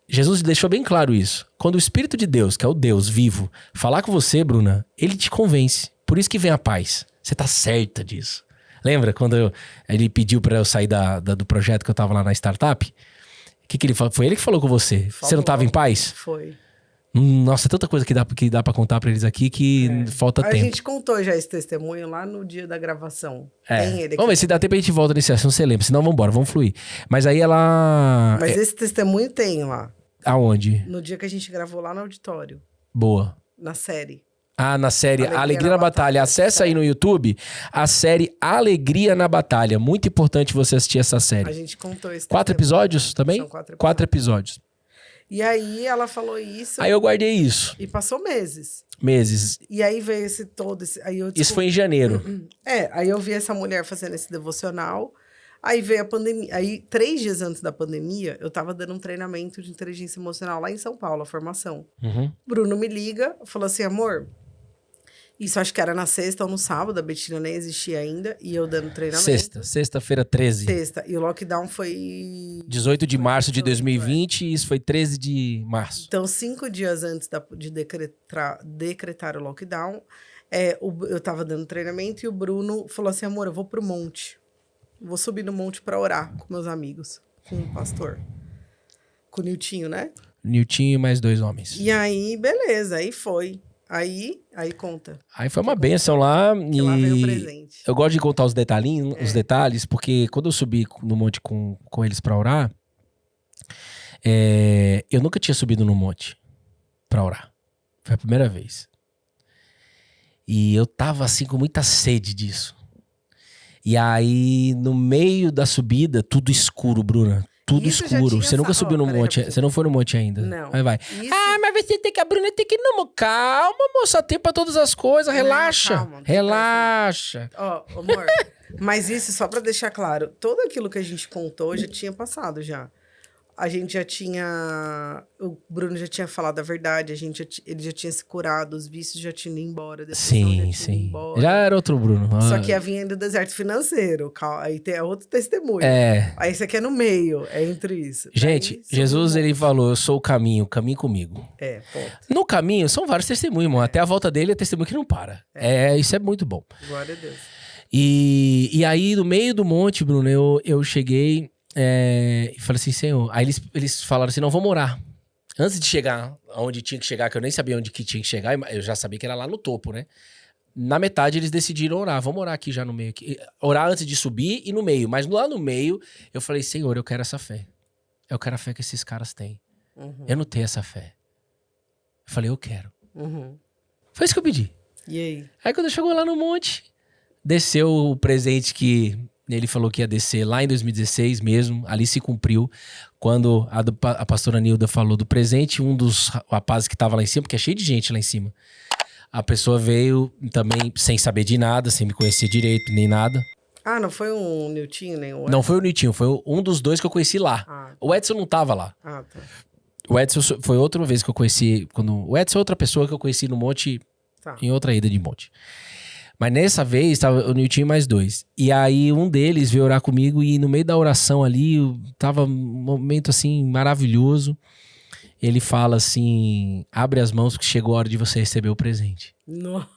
[SPEAKER 2] Jesus deixou bem claro isso. Quando o Espírito de Deus, que é o Deus vivo, falar com você, Bruna, ele te convence. Por isso que vem a paz. Você tá certa disso. Lembra quando ele pediu pra eu sair do projeto que eu tava lá na startup? O que ele falou? Foi ele que falou com você. Falou. Você não tava em paz?
[SPEAKER 1] Foi.
[SPEAKER 2] Nossa, tanta coisa que dá pra contar pra eles aqui que falta tempo.
[SPEAKER 1] A gente contou já esse testemunho lá no dia da gravação. Tem ele aqui.
[SPEAKER 2] Vamos ver se dá tempo a gente volta nesse assunto, você lembra. Senão vambora, vamos fluir. Mas aí ela...
[SPEAKER 1] Mas esse testemunho tem lá.
[SPEAKER 2] Aonde?
[SPEAKER 1] No dia que a gente gravou lá no auditório.
[SPEAKER 2] Boa.
[SPEAKER 1] Na série.
[SPEAKER 2] Na série Alegria na Batalha. Acessa aí no YouTube a série Alegria na Batalha. Muito importante você assistir essa série.
[SPEAKER 1] A gente contou esse
[SPEAKER 2] 4 episódios também? São 4 episódios.
[SPEAKER 1] E aí ela falou isso.
[SPEAKER 2] Aí eu guardei isso.
[SPEAKER 1] E passou meses.
[SPEAKER 2] E
[SPEAKER 1] aí veio aí eu
[SPEAKER 2] isso foi em janeiro.
[SPEAKER 1] Aí eu vi essa mulher fazendo esse devocional. Aí veio a pandemia. Aí 3 dias antes da pandemia, eu tava dando um treinamento de inteligência emocional lá em São Paulo, a formação. Bruno me liga, falou assim, amor... Isso acho que era na sexta ou no sábado, a Betina nem existia ainda, e eu dando treinamento.
[SPEAKER 2] Sexta-feira 13.
[SPEAKER 1] E o lockdown foi...
[SPEAKER 2] 18 de março de 2020 e isso foi 13 de março.
[SPEAKER 1] Então, 5 dias antes de decretar o lockdown, eu tava dando treinamento e o Bruno falou assim, amor, eu vou pro monte. Vou subir no monte pra orar com meus amigos, com o pastor. Com o Niltinho, né?
[SPEAKER 2] Niltinho e mais 2 homens.
[SPEAKER 1] E aí, beleza, aí foi. Aí conta.
[SPEAKER 2] Aí foi uma bênção lá e
[SPEAKER 1] lá veio o presente.
[SPEAKER 2] Eu gosto de contar os detalhes, porque quando eu subi no monte com eles pra orar, eu nunca tinha subido no monte pra orar. Foi a primeira vez. E eu tava assim com muita sede disso. E aí, no meio da subida, tudo escuro, Bruna. Tudo
[SPEAKER 1] isso
[SPEAKER 2] escuro. Você nunca subiu no monte. Você não foi no monte ainda.
[SPEAKER 1] Não.
[SPEAKER 2] Aí vai. Mas você tem que... A Bruna tem que ir no... Calma, moça. Tem pra todas as coisas. Relaxa. Calma, relaxa.
[SPEAKER 1] Amor. Mas isso, só pra deixar claro. Tudo aquilo que a gente contou já tinha passado já. A gente já tinha... O Bruno já tinha falado a verdade. Ele já tinha se curado. Os vícios já tinham ido embora.
[SPEAKER 2] Sim. Já era outro Bruno.
[SPEAKER 1] Só que ia vir do deserto financeiro. Aí tem outro testemunho. Aí isso aqui é no meio. É entre isso.
[SPEAKER 2] Gente, Jesus, ele falou, eu sou o caminho comigo.
[SPEAKER 1] Ponto.
[SPEAKER 2] No caminho, são vários testemunhos, irmão. Até a volta dele é testemunho que não para. Isso é muito bom.
[SPEAKER 1] Glória a Deus.
[SPEAKER 2] E aí, no meio do monte, Bruno, eu cheguei... e falei assim, Senhor... Aí eles falaram assim, não, vamos orar. Antes de chegar onde tinha que chegar, que eu nem sabia onde que tinha que chegar, eu já sabia que era lá no topo, né? Na metade eles decidiram orar. Vamos orar aqui já no meio. Orar antes de subir e no meio. Mas lá no meio, eu falei, Senhor, eu quero essa fé. Eu quero a fé que esses caras têm. Eu não tenho essa fé. Eu falei, eu quero. Foi isso que eu pedi.
[SPEAKER 1] E aí?
[SPEAKER 2] Aí quando chegou lá no monte, desceu o presente que... Ele falou que ia descer lá em 2016 mesmo, ali se cumpriu. Quando a pastora Nilda falou do presente, um dos rapazes que tava lá em cima, porque é cheio de gente lá em cima, a pessoa veio também sem saber de nada, sem me conhecer direito, nem nada.
[SPEAKER 1] Não foi um Niltinho, nem o Edson?
[SPEAKER 2] Não foi o Niltinho, foi um dos 2 que eu conheci lá.
[SPEAKER 1] Tá.
[SPEAKER 2] O Edson não tava lá.
[SPEAKER 1] Tá.
[SPEAKER 2] O Edson foi outra vez que eu conheci, o Edson é outra pessoa que eu conheci no monte, em outra ida de monte. Mas nessa vez, tava o Niltinho e mais 2. E aí, um deles veio orar comigo e no meio da oração ali, tava um momento assim, maravilhoso. ele fala assim, abre as mãos que chegou a hora de você receber o presente.
[SPEAKER 1] Nossa.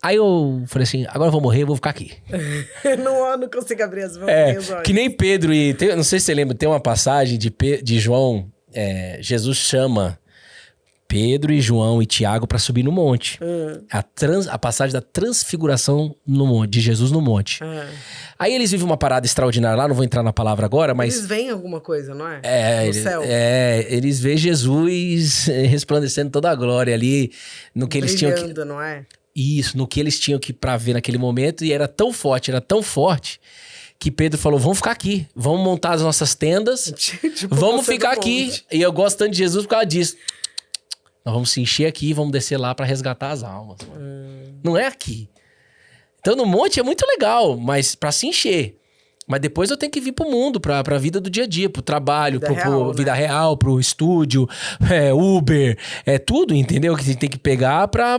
[SPEAKER 2] Aí eu falei assim, agora eu vou morrer, eu vou ficar aqui.
[SPEAKER 1] não consigo abrir as mãos.
[SPEAKER 2] Que nem Pedro e... não sei se você lembra, tem uma passagem de João, Jesus chama Pedro e João e Tiago para subir no monte. A passagem da transfiguração no monte, de Jesus no monte. Aí eles vivem uma parada extraordinária lá, não vou entrar na palavra agora, mas...
[SPEAKER 1] Eles veem alguma coisa, não é? No céu.
[SPEAKER 2] Eles veem Jesus resplandecendo toda a glória ali, no que eles tinham que...
[SPEAKER 1] não é?
[SPEAKER 2] Isso, no que eles tinham que pra ver naquele momento, e era tão forte, que Pedro falou, vamos ficar aqui, vamos montar as nossas tendas, tipo, vamos ficar aqui. Monte. E eu gosto tanto de Jesus por causa disso. Nós vamos se encher aqui e vamos descer lá pra resgatar as almas. Não é aqui. Então no monte é muito legal, mas pra se encher. Mas depois eu tenho que vir pro mundo, pra vida do dia a dia, pro trabalho, vida real, pro estúdio, Uber, tudo, entendeu? Que a gente tem que pegar pra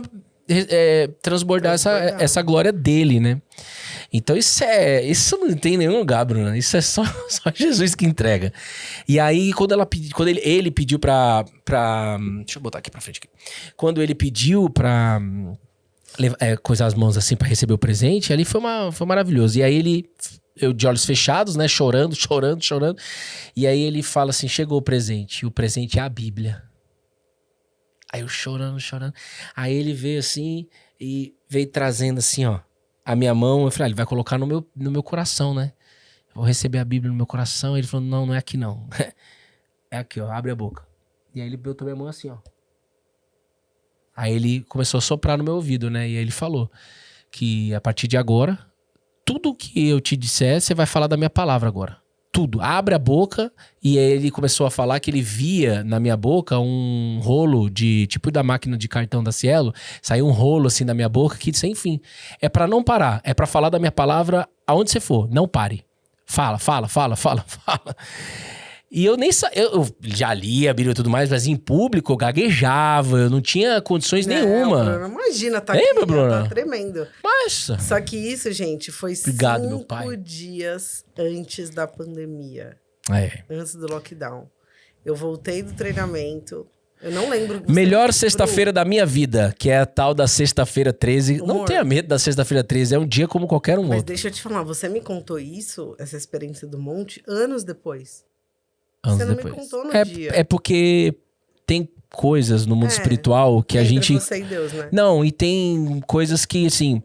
[SPEAKER 2] transbordar essa glória dele, né? Então isso não tem nenhum lugar, Bruna. Isso é só Jesus que entrega. E aí, quando ele pediu pra... Deixa eu botar aqui pra frente. Quando ele pediu pra coisar as mãos assim pra receber o presente, ali foi maravilhoso. E aí eu de olhos fechados, né? Chorando. E aí ele fala assim, chegou o presente. E o presente é a Bíblia. Aí eu chorando. Aí ele veio assim e veio trazendo assim, ó, a minha mão. Eu falei, ele vai colocar no meu coração, né? Eu vou receber a Bíblia no meu coração. Ele falou, não é aqui não. É aqui, ó, abre a boca. E aí ele botou minha mão assim, ó. Aí ele começou a soprar no meu ouvido, né? E aí ele falou que a partir de agora, tudo que eu te disser, você vai falar da minha palavra agora. Tudo. Abre a boca. E aí ele começou a falar que ele via na minha boca um rolo de... Tipo da máquina de cartão da Cielo. Saiu um rolo assim na minha boca que sem fim. É pra não parar. É pra falar da minha palavra aonde você for. Não pare. Fala. E eu nem eu já li a Bíblia e tudo mais, mas em público eu gaguejava, eu não tinha condições nenhuma.
[SPEAKER 1] Bruna, imagina, tá
[SPEAKER 2] Lembra,
[SPEAKER 1] aqui,
[SPEAKER 2] Bruna?
[SPEAKER 1] tá tremendo.
[SPEAKER 2] Nossa.
[SPEAKER 1] Só que isso, gente, foi
[SPEAKER 2] Obrigado, meu
[SPEAKER 1] 5
[SPEAKER 2] pai.
[SPEAKER 1] dias antes da pandemia. Antes do lockdown. Eu voltei do treinamento. Eu não lembro.
[SPEAKER 2] Melhor sexta-feira da minha vida, que é a tal da sexta-feira 13.
[SPEAKER 1] Amor,
[SPEAKER 2] não tenha medo da sexta-feira 13, é um dia como qualquer um
[SPEAKER 1] mas
[SPEAKER 2] outro.
[SPEAKER 1] deixa eu te falar, você me contou isso, essa experiência do monte, anos depois.
[SPEAKER 2] Anos
[SPEAKER 1] você não
[SPEAKER 2] depois.
[SPEAKER 1] me contou no dia.
[SPEAKER 2] É porque tem coisas no mundo espiritual que a gente...
[SPEAKER 1] Você e Deus, né?
[SPEAKER 2] Não, e tem coisas que, assim...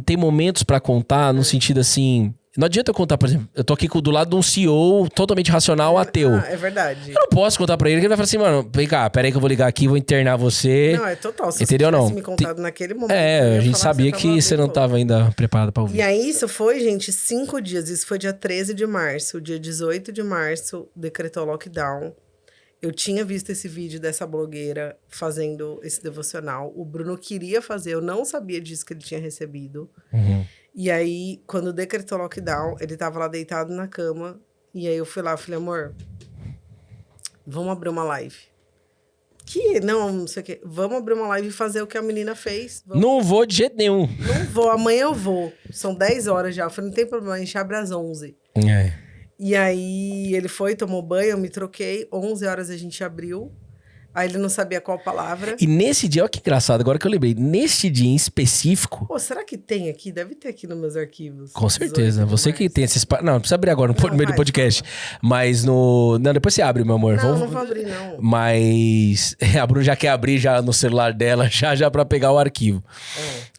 [SPEAKER 2] Tem momentos pra contar no sentido assim... Não adianta eu contar, por exemplo... Eu tô aqui do lado de um CEO totalmente racional, ateu.
[SPEAKER 1] É verdade.
[SPEAKER 2] Eu não posso contar pra ele, que ele vai falar assim... Mano, vem cá, peraí que eu vou ligar aqui, vou internar você.
[SPEAKER 1] Não, é total. Se
[SPEAKER 2] entendeu,
[SPEAKER 1] você tivesse
[SPEAKER 2] não?
[SPEAKER 1] me contado naquele momento...
[SPEAKER 2] a gente sabia que você não tava ainda preparado pra ouvir.
[SPEAKER 1] E aí, isso foi, gente, 5 dias. Isso foi dia 13 de março. Dia 18 de março, decretou lockdown. Eu tinha visto esse vídeo dessa blogueira fazendo esse devocional. O Bruno queria fazer, eu não sabia disso que ele tinha recebido. E aí, quando decretou lockdown, ele tava lá deitado na cama. E aí eu fui lá, falei, amor, vamos abrir uma live. Não sei o quê. Vamos abrir uma live e fazer o que a menina fez. Vamos.
[SPEAKER 2] Não vou de jeito nenhum.
[SPEAKER 1] Não vou, amanhã eu vou. São 10 horas já. Eu falei, não tem problema, a gente abre às 11. E aí ele foi, tomou banho, eu me troquei. 11 horas a gente abriu. Aí ele não sabia qual palavra.
[SPEAKER 2] E nesse dia, olha que engraçado, agora que eu lembrei. Nesse dia em específico...
[SPEAKER 1] Pô, será que tem aqui? Deve ter aqui nos meus arquivos.
[SPEAKER 2] Com certeza. Você que tem esses... Não, não precisa abrir agora no meio do podcast. Mas no... Não, depois você abre, meu amor.
[SPEAKER 1] Não vou abrir, não.
[SPEAKER 2] Mas... A Bruna já quer abrir já no celular dela, já pra pegar o arquivo.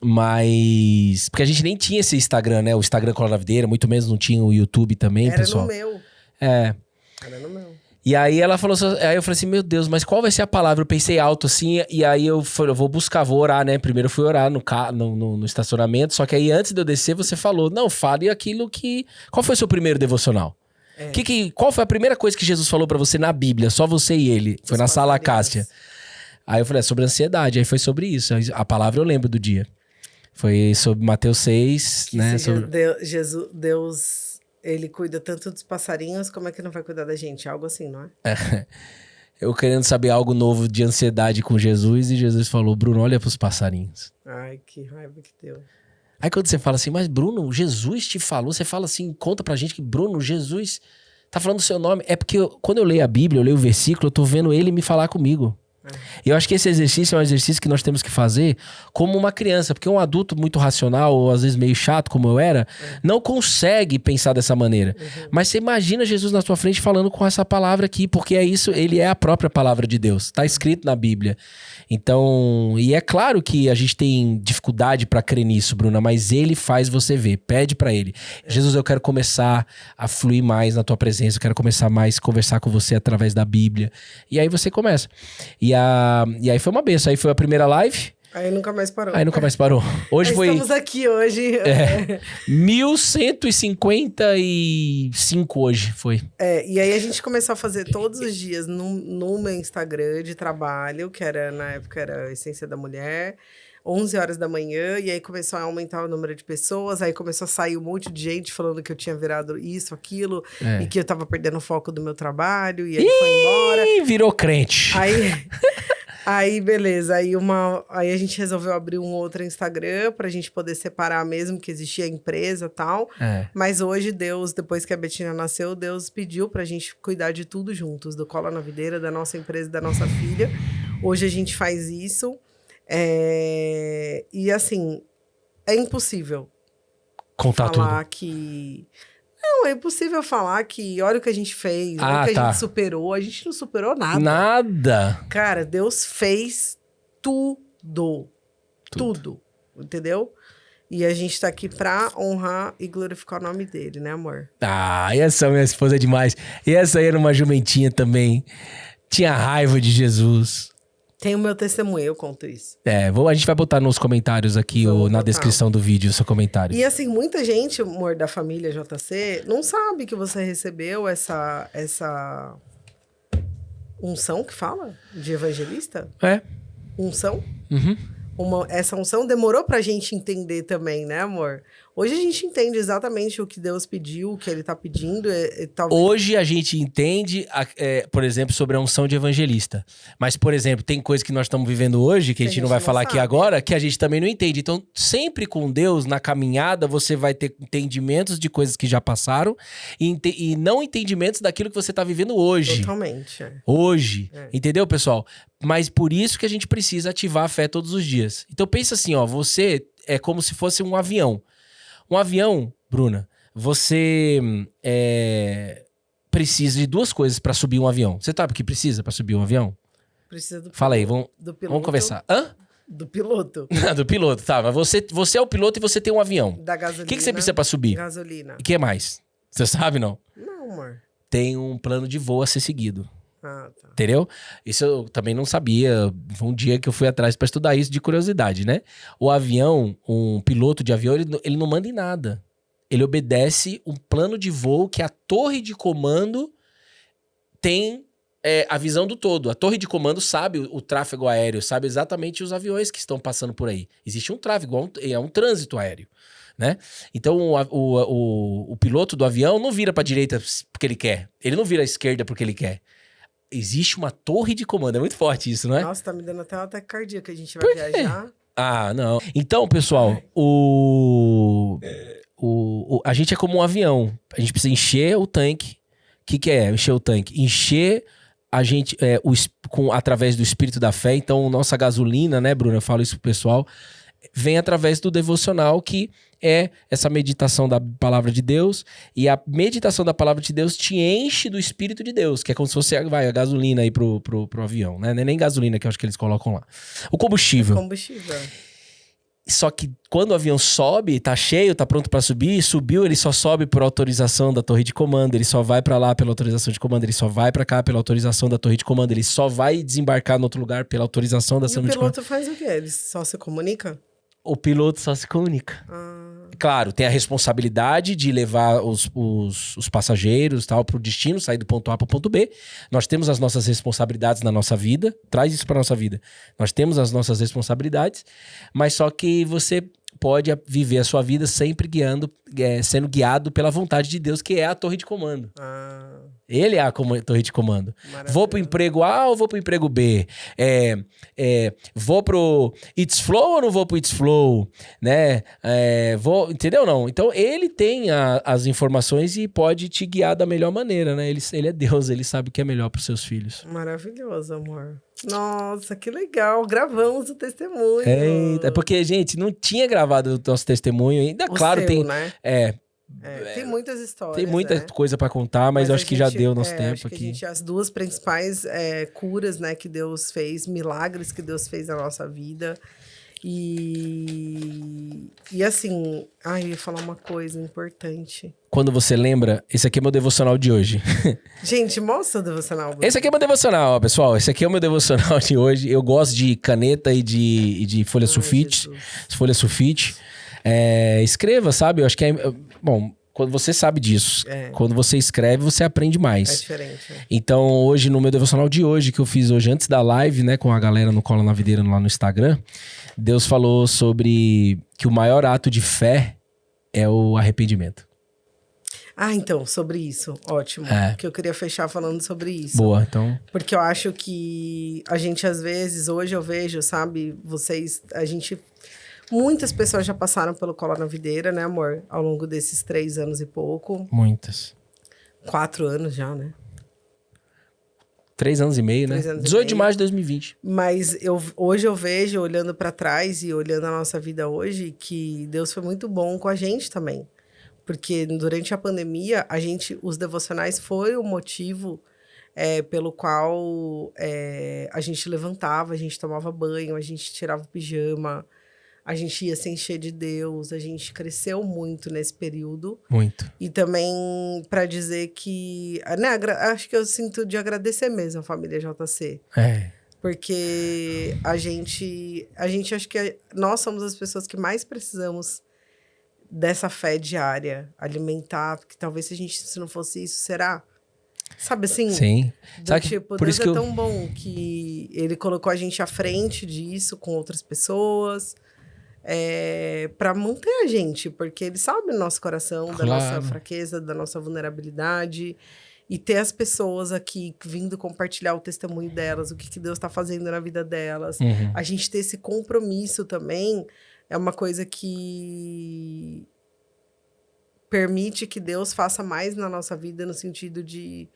[SPEAKER 2] Mas... Porque a gente nem tinha esse Instagram, né? O Instagram com a Videira, muito menos não tinha o YouTube também, pessoal.
[SPEAKER 1] Era no meu. Era no meu.
[SPEAKER 2] E aí ela falou, aí eu falei assim, meu Deus, mas qual vai ser a palavra? Eu pensei alto assim, e aí eu falei, eu vou buscar, vou orar, né? Primeiro eu fui orar no estacionamento, só que aí antes de eu descer você falou, não, fale aquilo que... Qual foi o seu primeiro devocional? Qual foi a primeira coisa que Jesus falou pra você na Bíblia? Só você e ele. Foi na sala Cássia. Aí eu falei, sobre ansiedade, aí foi sobre isso. A palavra eu lembro do dia. Foi sobre Mateus 6,
[SPEAKER 1] que
[SPEAKER 2] né?
[SPEAKER 1] Deus... Ele cuida tanto dos passarinhos, como é que não vai cuidar da gente? Algo assim, não é?
[SPEAKER 2] Eu querendo saber algo novo de ansiedade com Jesus, e Jesus falou, Bruno, olha pros passarinhos.
[SPEAKER 1] Ai, que raiva que deu.
[SPEAKER 2] Aí quando você fala assim, mas Bruno, Jesus te falou, você fala assim, conta pra gente que Bruno, Jesus Tá falando o seu nome. É porque quando eu leio a Bíblia, eu leio o versículo, eu tô vendo ele me falar comigo. Eu acho que esse exercício é um exercício que nós temos que fazer como uma criança, porque um adulto muito racional, ou às vezes meio chato, como eu era, não consegue pensar dessa maneira. Mas você imagina Jesus na sua frente falando com essa palavra aqui, porque é isso, ele é a própria palavra de Deus. Tá escrito na Bíblia. Então, e é claro que a gente tem dificuldade pra crer nisso, Bruna, mas ele faz você ver. Pede pra ele. Jesus, eu quero começar a fluir mais na tua presença, eu quero começar mais a conversar com você através da Bíblia. E aí você começa. E aí foi uma benção. Aí foi a primeira live.
[SPEAKER 1] Aí nunca mais parou.
[SPEAKER 2] Hoje foi...
[SPEAKER 1] Estamos aqui hoje.
[SPEAKER 2] 1155 hoje foi.
[SPEAKER 1] E aí a gente começou a fazer todos os dias no meu Instagram de trabalho, que era, na época, era a Essência da Mulher, 11 horas da manhã, e aí começou a aumentar o número de pessoas, aí começou a sair um monte de gente falando que eu tinha virado isso, aquilo, e que eu tava perdendo o foco do meu trabalho, e aí foi embora.
[SPEAKER 2] Virou crente.
[SPEAKER 1] Aí, beleza. Aí a gente resolveu abrir um outro Instagram pra gente poder separar mesmo que existia empresa e tal. Mas hoje Deus, depois que a Betina nasceu, Deus pediu pra gente cuidar de tudo juntos. Do Cola na Videira, da nossa empresa e da nossa filha. Hoje a gente faz isso. E assim, é impossível
[SPEAKER 2] contar
[SPEAKER 1] falar
[SPEAKER 2] tudo.
[SPEAKER 1] que... Não, é impossível falar que olha o que a gente fez, olha o que a gente superou. A gente não superou nada.
[SPEAKER 2] Nada.
[SPEAKER 1] Cara, Deus fez tudo. Entendeu? E a gente tá aqui pra honrar e glorificar o nome dele, né, amor?
[SPEAKER 2] Essa minha esposa é demais. E essa aí era uma jumentinha também. Tinha raiva de Jesus.
[SPEAKER 1] Tem o meu testemunho, eu conto isso.
[SPEAKER 2] A gente vai botar nos comentários aqui, na descrição do vídeo, o seu comentário.
[SPEAKER 1] E assim, muita gente, amor, da família JC, não sabe que você recebeu essa unção que fala? De evangelista? Unção? Essa unção demorou pra gente entender também, né, amor? Hoje a gente entende exatamente o que Deus pediu, o que ele tá pedindo. Talvez...
[SPEAKER 2] Hoje a gente entende, por exemplo, sobre a unção de evangelista. Mas, por exemplo, tem coisa que nós estamos vivendo hoje, que a gente não vai falar aqui agora, que a gente também não entende. Então, sempre com Deus, na caminhada, você vai ter entendimentos de coisas que já passaram e não entendimentos daquilo que você tá vivendo hoje.
[SPEAKER 1] Totalmente.
[SPEAKER 2] Hoje. Entendeu, pessoal? Mas por isso que a gente precisa ativar a fé todos os dias. Então, pensa assim, ó, você é como se fosse um avião. Um avião, Bruna, você precisa de duas coisas pra subir um avião. Você sabe o que precisa pra subir um avião?
[SPEAKER 1] Precisa do piloto.
[SPEAKER 2] Fala aí, vamos conversar. Hã?
[SPEAKER 1] Do piloto.
[SPEAKER 2] Do piloto, tá. Mas você é o piloto e você tem um avião.
[SPEAKER 1] Da gasolina.
[SPEAKER 2] O que você precisa pra subir?
[SPEAKER 1] Gasolina.
[SPEAKER 2] E o que mais? Você sabe, não?
[SPEAKER 1] Não, amor.
[SPEAKER 2] Tem um plano de voo a ser seguido.
[SPEAKER 1] Tá.
[SPEAKER 2] Entendeu? Isso eu também não sabia. Foi um dia que eu fui atrás pra estudar isso de curiosidade, né? O avião, um piloto de avião, ele não manda em nada. Ele obedece um plano de voo que a torre de comando tem a visão do todo. A torre de comando sabe o tráfego aéreo, sabe exatamente os aviões que estão passando por aí. Existe um tráfego, é um trânsito aéreo, né? Então o piloto do avião não vira pra direita porque ele quer. Ele não vira à esquerda porque ele quer. Existe uma torre de comando. É muito forte isso, não é?
[SPEAKER 1] Nossa, tá me dando até um ataque cardíaco que a gente vai viajar.
[SPEAKER 2] Não. Então, pessoal, a gente é como um avião. A gente precisa encher o tanque. O que é encher o tanque? Encher a gente através do espírito da fé. Então, nossa gasolina, né, Bruna? Eu falo isso pro pessoal. Vem através do devocional, que é essa meditação da palavra de Deus. E a meditação da palavra de Deus te enche do Espírito de Deus, que é como se fosse a gasolina aí pro avião, né? Não é nem gasolina que eu acho que eles colocam lá. O combustível. Só que quando o avião sobe, tá cheio, tá pronto pra subir, subiu, ele só sobe por autorização da torre de comando, ele só vai pra lá pela autorização de comando, ele só vai pra cá pela autorização da torre de comando, ele só vai desembarcar no outro lugar pela autorização da torre de comando.
[SPEAKER 1] E o piloto faz o quê? Ele só se comunica?
[SPEAKER 2] O piloto só se comunica. Claro, tem a responsabilidade de levar os passageiros tal pro destino, sair do ponto A pro ponto B. Nós temos as nossas responsabilidades na nossa vida. Traz isso pra nossa vida. Nós temos as nossas responsabilidades, mas só que você pode viver a sua vida sempre sendo guiado pela vontade de Deus, que é a torre de comando. Ele é a torre de comando. Vou pro emprego A ou vou pro emprego B? Vou pro It's Flow ou não vou pro It's Flow? Né? Entendeu não? Então ele tem as informações e pode te guiar da melhor maneira, né? Ele é Deus, ele sabe o que é melhor pros seus filhos.
[SPEAKER 1] Maravilhoso, amor. Nossa, que legal. Gravamos o testemunho.
[SPEAKER 2] É porque, gente, não tinha gravado o nosso testemunho ainda. Claro, tem...
[SPEAKER 1] né? Tem muitas histórias.
[SPEAKER 2] Tem muita coisa pra contar, mas eu acho que já deu nosso tempo aqui.
[SPEAKER 1] As duas principais curas, né, que Deus fez, milagres que Deus fez na nossa vida. E assim, eu ia falar uma coisa importante.
[SPEAKER 2] Quando você lembra, esse aqui é meu devocional de hoje.
[SPEAKER 1] Gente, mostra o devocional.
[SPEAKER 2] Esse aqui é meu devocional, ó, pessoal. Esse aqui é o meu devocional de hoje. Eu gosto de caneta e de folha sulfite. Folha sulfite. Escreva, sabe? Eu acho que bom, quando você sabe disso, quando você escreve, você aprende mais.
[SPEAKER 1] É diferente.
[SPEAKER 2] Então, hoje, no meu devocional de hoje, que eu fiz hoje antes da live, né, com a galera no Cola na Videira lá no Instagram, Deus falou sobre que o maior ato de fé é o arrependimento.
[SPEAKER 1] Então, sobre isso. Ótimo. Que eu queria fechar falando sobre isso.
[SPEAKER 2] Boa, então.
[SPEAKER 1] Porque eu acho que a gente, às vezes, hoje eu vejo, sabe, muitas pessoas já passaram pelo Cola na Videira, né, amor? Ao longo desses 3 anos e pouco.
[SPEAKER 2] Muitas.
[SPEAKER 1] 4 anos já, né?
[SPEAKER 2] 3 anos e meio, né? 18 de março de 2020.
[SPEAKER 1] Mas hoje eu vejo, olhando pra trás e olhando a nossa vida hoje, que Deus foi muito bom com a gente também. Porque durante a pandemia, os devocionais foi o motivo pelo qual a gente levantava, a gente tomava banho, a gente tirava o pijama, a gente ia se encher de Deus, a gente cresceu muito nesse período.
[SPEAKER 2] Muito.
[SPEAKER 1] E também para dizer que, né, acho que eu sinto de agradecer mesmo a família JC. Porque a gente acho que nós somos as pessoas que mais precisamos dessa fé diária, alimentar, porque talvez se não fosse isso, será? Sabe assim?
[SPEAKER 2] Sim.
[SPEAKER 1] Sabe tipo, Deus é tão bom que ele colocou a gente à frente disso com outras pessoas, para manter a gente, porque ele sabe o nosso coração, da nossa fraqueza, da nossa vulnerabilidade, e ter as pessoas aqui vindo compartilhar o testemunho delas, o que Deus está fazendo na vida delas. A gente ter esse compromisso também é uma coisa que permite que Deus faça mais na nossa vida no sentido de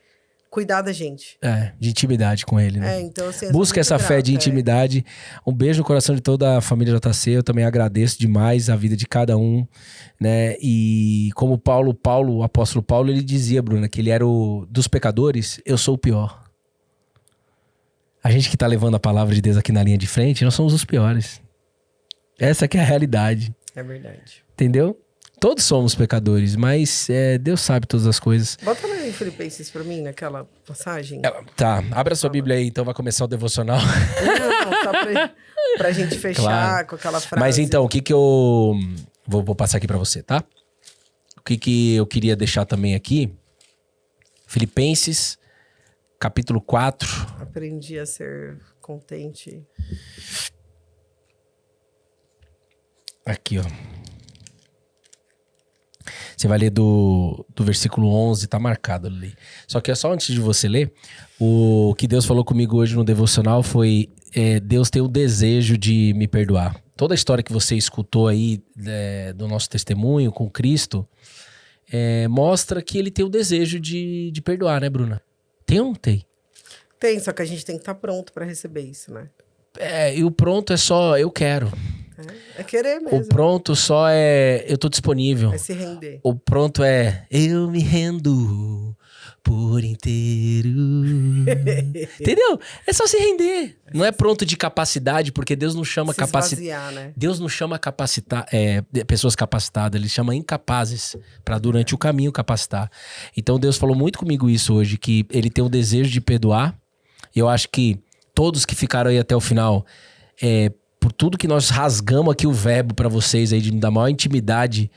[SPEAKER 1] cuidar da gente.
[SPEAKER 2] De intimidade com ele, né?
[SPEAKER 1] Então, assim,
[SPEAKER 2] busca essa fé de intimidade. Um beijo no coração de toda a família JC. Eu também agradeço demais a vida de cada um, né? E como o apóstolo Paulo, ele dizia, Bruna, que ele era dos pecadores, eu sou o pior. A gente que tá levando a palavra de Deus aqui na linha de frente, nós somos os piores. Essa que é a realidade.
[SPEAKER 1] É verdade.
[SPEAKER 2] Entendeu? Todos somos pecadores, mas Deus sabe todas as coisas.
[SPEAKER 1] Bota lá em Filipenses pra mim, naquela passagem.
[SPEAKER 2] Tá, abre a sua Bíblia aí, então vai começar o devocional.
[SPEAKER 1] Não, só pra gente fechar com aquela frase.
[SPEAKER 2] Mas então, o que eu... Vou passar aqui pra você, tá? O que eu queria deixar também aqui. Filipenses, capítulo 4.
[SPEAKER 1] Aprendi a ser contente.
[SPEAKER 2] Aqui, ó. Você vai ler do versículo 11, tá marcado ali. Só que só antes de você ler, o que Deus falou comigo hoje no devocional foi... Deus tem o desejo de me perdoar. Toda a história que você escutou aí do nosso testemunho com Cristo mostra que ele tem o desejo de perdoar, né, Bruna? Tem ou não tem?
[SPEAKER 1] Tem, só que a gente tem que estar pronto pra receber isso, né?
[SPEAKER 2] E o pronto é só eu quero.
[SPEAKER 1] É querer mesmo.
[SPEAKER 2] O pronto só eu tô disponível.
[SPEAKER 1] É se render.
[SPEAKER 2] O pronto eu me rendo por inteiro. Entendeu? É só se render. Não é pronto de capacidade, porque Deus não chama
[SPEAKER 1] né?
[SPEAKER 2] Deus não chama pessoas capacitadas, ele chama incapazes para durante o caminho capacitar. Então Deus falou muito comigo isso hoje, que ele tem o desejo de perdoar. E eu acho que todos que ficaram aí até o final, por tudo que nós rasgamos aqui o verbo para vocês aí, da maior intimidade,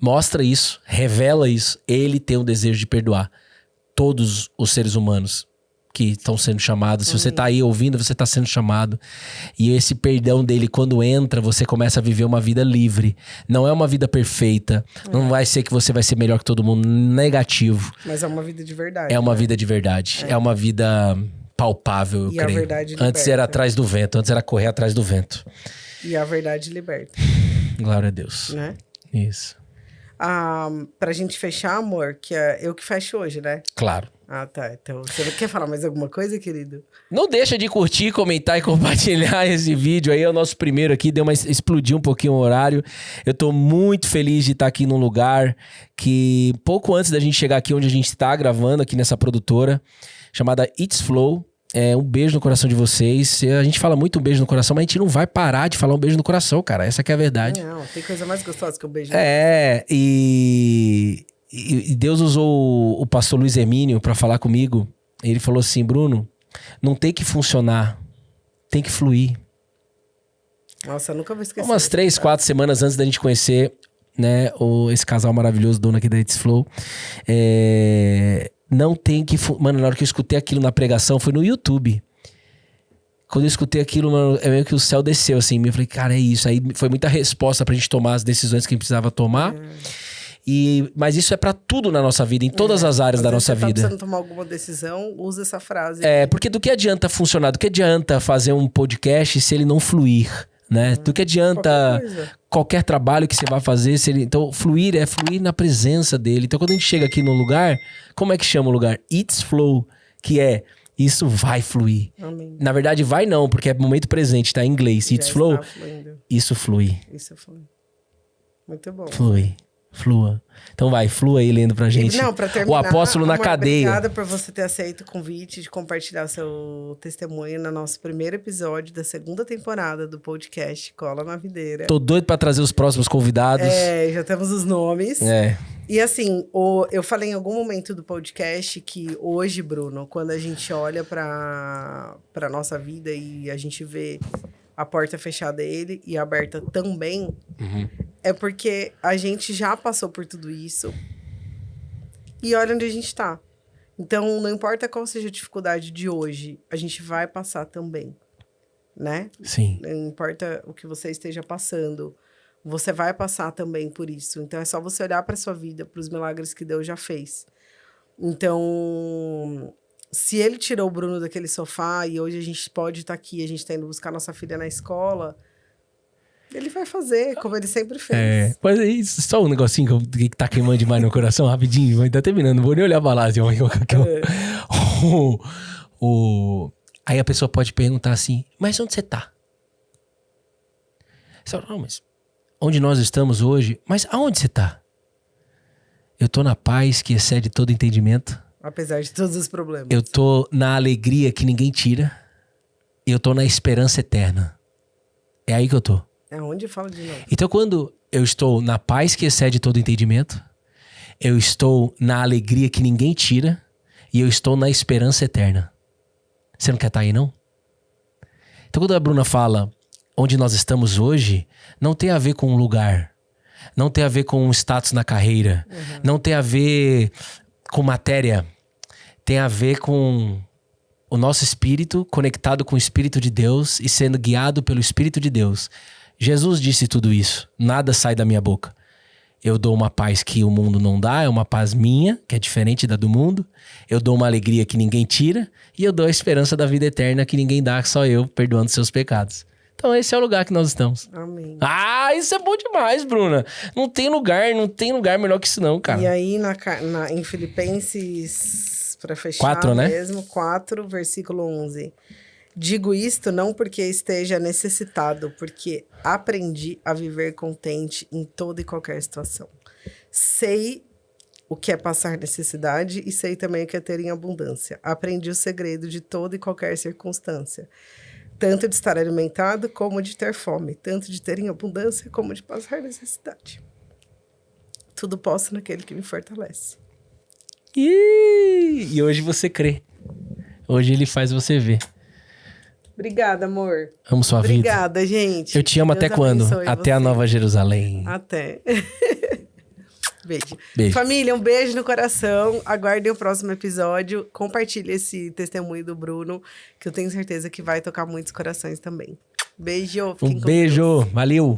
[SPEAKER 2] mostra isso, revela isso. Ele tem o desejo de perdoar todos os seres humanos que estão sendo chamados. Se você tá aí ouvindo, você tá sendo chamado. E esse perdão dele, quando entra, você começa a viver uma vida livre. Não é uma vida perfeita. Não vai ser que você vai ser melhor que todo mundo. Negativo.
[SPEAKER 1] Mas é uma vida de verdade.
[SPEAKER 2] É uma vida de verdade. É uma vida palpável, eu
[SPEAKER 1] E
[SPEAKER 2] creio.
[SPEAKER 1] a verdade liberta.
[SPEAKER 2] Antes era atrás do vento. Antes era correr atrás do vento.
[SPEAKER 1] E a verdade liberta.
[SPEAKER 2] Glória a Deus.
[SPEAKER 1] Né?
[SPEAKER 2] Isso.
[SPEAKER 1] Pra gente fechar, amor, que é eu que fecho hoje, né?
[SPEAKER 2] Claro.
[SPEAKER 1] Ah, tá. Então, você não quer falar mais alguma coisa, querido?
[SPEAKER 2] Não deixa de curtir, comentar e compartilhar esse vídeo aí. É o nosso primeiro aqui, explodiu um pouquinho o horário. Eu tô muito feliz de estar aqui num lugar que pouco antes da gente chegar aqui onde a gente tá gravando, aqui nessa produtora, chamada It's Flow. Um beijo no coração de vocês. A gente fala muito um beijo no coração, mas a gente não vai parar de falar um beijo no coração, cara. Essa que é a verdade.
[SPEAKER 1] Não, tem coisa mais gostosa que um beijo.
[SPEAKER 2] E Deus usou o pastor Luiz Hermínio pra falar comigo. Ele falou assim, Bruno, não tem que funcionar, tem que fluir.
[SPEAKER 1] Nossa, eu nunca vou esquecer.
[SPEAKER 2] Umas 3, 4 semanas antes da gente conhecer, né, esse casal maravilhoso, dono aqui da It's Flow. Não tem que... Mano, na hora que eu escutei aquilo na pregação, foi no YouTube. Quando eu escutei aquilo, mano, é meio que o céu desceu, assim. Eu falei, cara, é isso. Aí foi muita resposta pra gente tomar as decisões que a gente precisava tomar. Mas isso é pra tudo na nossa vida, em todas as áreas da nossa vida.
[SPEAKER 1] Se você tá precisando tomar alguma decisão, usa essa frase.
[SPEAKER 2] Porque do que adianta funcionar? Do que adianta fazer um podcast se ele não fluir, né? Do que adianta qualquer trabalho que você vai fazer se ele... Então, fluir é fluir na presença dele. Então, quando a gente chega aqui no lugar, como é que chama o lugar? It's Flow, que é... Isso vai fluir.
[SPEAKER 1] Amém.
[SPEAKER 2] Na verdade, vai não, porque é momento presente, tá em inglês. It's Flow. Isso flui.
[SPEAKER 1] Isso flui. Muito bom.
[SPEAKER 2] Flua. Então vai, flua aí lendo pra gente.
[SPEAKER 1] Não, pra terminar,
[SPEAKER 2] o apóstolo na cadeia.
[SPEAKER 1] Obrigada por você ter aceito o convite de compartilhar seu testemunho no nosso primeiro episódio da segunda temporada do podcast Cola na Videira.
[SPEAKER 2] Tô doido pra trazer os próximos convidados.
[SPEAKER 1] Já temos os nomes. E assim, eu falei em algum momento do podcast que hoje, Bruno, quando a gente olha pra nossa vida e a gente vê a porta fechada dele e aberta também, é porque a gente já passou por tudo isso e olha onde a gente tá. Então, não importa qual seja a dificuldade de hoje, a gente vai passar também, né?
[SPEAKER 2] Sim.
[SPEAKER 1] Não importa o que você esteja passando, você vai passar também por isso. Então, é só você olhar para sua vida, para os milagres que Deus já fez. Então, se ele tirou o Bruno daquele sofá e hoje a gente pode estar aqui, a gente está indo buscar nossa filha na escola, ele vai fazer, como ele sempre fez.
[SPEAKER 2] Mas aí, só um negocinho que tá queimando demais no coração, rapidinho, vai tá terminando, não vou nem olhar pra lá, assim, Aí a pessoa pode perguntar assim, mas onde você tá? Você fala, não, mas onde nós estamos hoje, mas aonde você tá? Eu tô na paz que excede todo entendimento.
[SPEAKER 1] Apesar de todos os problemas.
[SPEAKER 2] Eu tô na alegria que ninguém tira. E eu tô na esperança eterna. É aí que eu tô.
[SPEAKER 1] É onde fala de novo.
[SPEAKER 2] Então, quando eu estou na paz que excede todo entendimento, eu estou na alegria que ninguém tira e eu estou na esperança eterna. Você não quer estar aí, não? Então, quando a Bruna fala onde nós estamos hoje, não tem a ver com um lugar, não tem a ver com um status na carreira, não tem a ver com matéria, tem a ver com o nosso espírito conectado com o Espírito de Deus e sendo guiado pelo Espírito de Deus. Jesus disse tudo isso. Nada sai da minha boca. Eu dou uma paz que o mundo não dá, é uma paz minha, que é diferente da do mundo. Eu dou uma alegria que ninguém tira e eu dou a esperança da vida eterna que ninguém dá, só eu, perdoando seus pecados. Então esse é o lugar que nós estamos.
[SPEAKER 1] Amém.
[SPEAKER 2] Isso é bom demais, Bruna. Não tem lugar melhor que isso não, cara.
[SPEAKER 1] E aí em Filipenses, para fechar
[SPEAKER 2] 4, né?
[SPEAKER 1] mesmo, 4, versículo 11. Digo isto não porque esteja necessitado, porque aprendi a viver contente em toda e qualquer situação. Sei o que é passar necessidade e sei também o que é ter em abundância. Aprendi o segredo de toda e qualquer circunstância. Tanto de estar alimentado como de ter fome. Tanto de ter em abundância como de passar necessidade. Tudo posso naquele que me fortalece.
[SPEAKER 2] E hoje você crê. Hoje ele faz você ver.
[SPEAKER 1] Obrigada, amor.
[SPEAKER 2] Amo sua vida.
[SPEAKER 1] Obrigada, gente.
[SPEAKER 2] Eu te amo. Deus até quando? Até a Nova Jerusalém.
[SPEAKER 1] Até. Beijo. Família, um beijo no coração. Aguardem o próximo episódio. Compartilhe esse testemunho do Bruno, que eu tenho certeza que vai tocar muitos corações também. Beijo.
[SPEAKER 2] Um beijo. Valeu.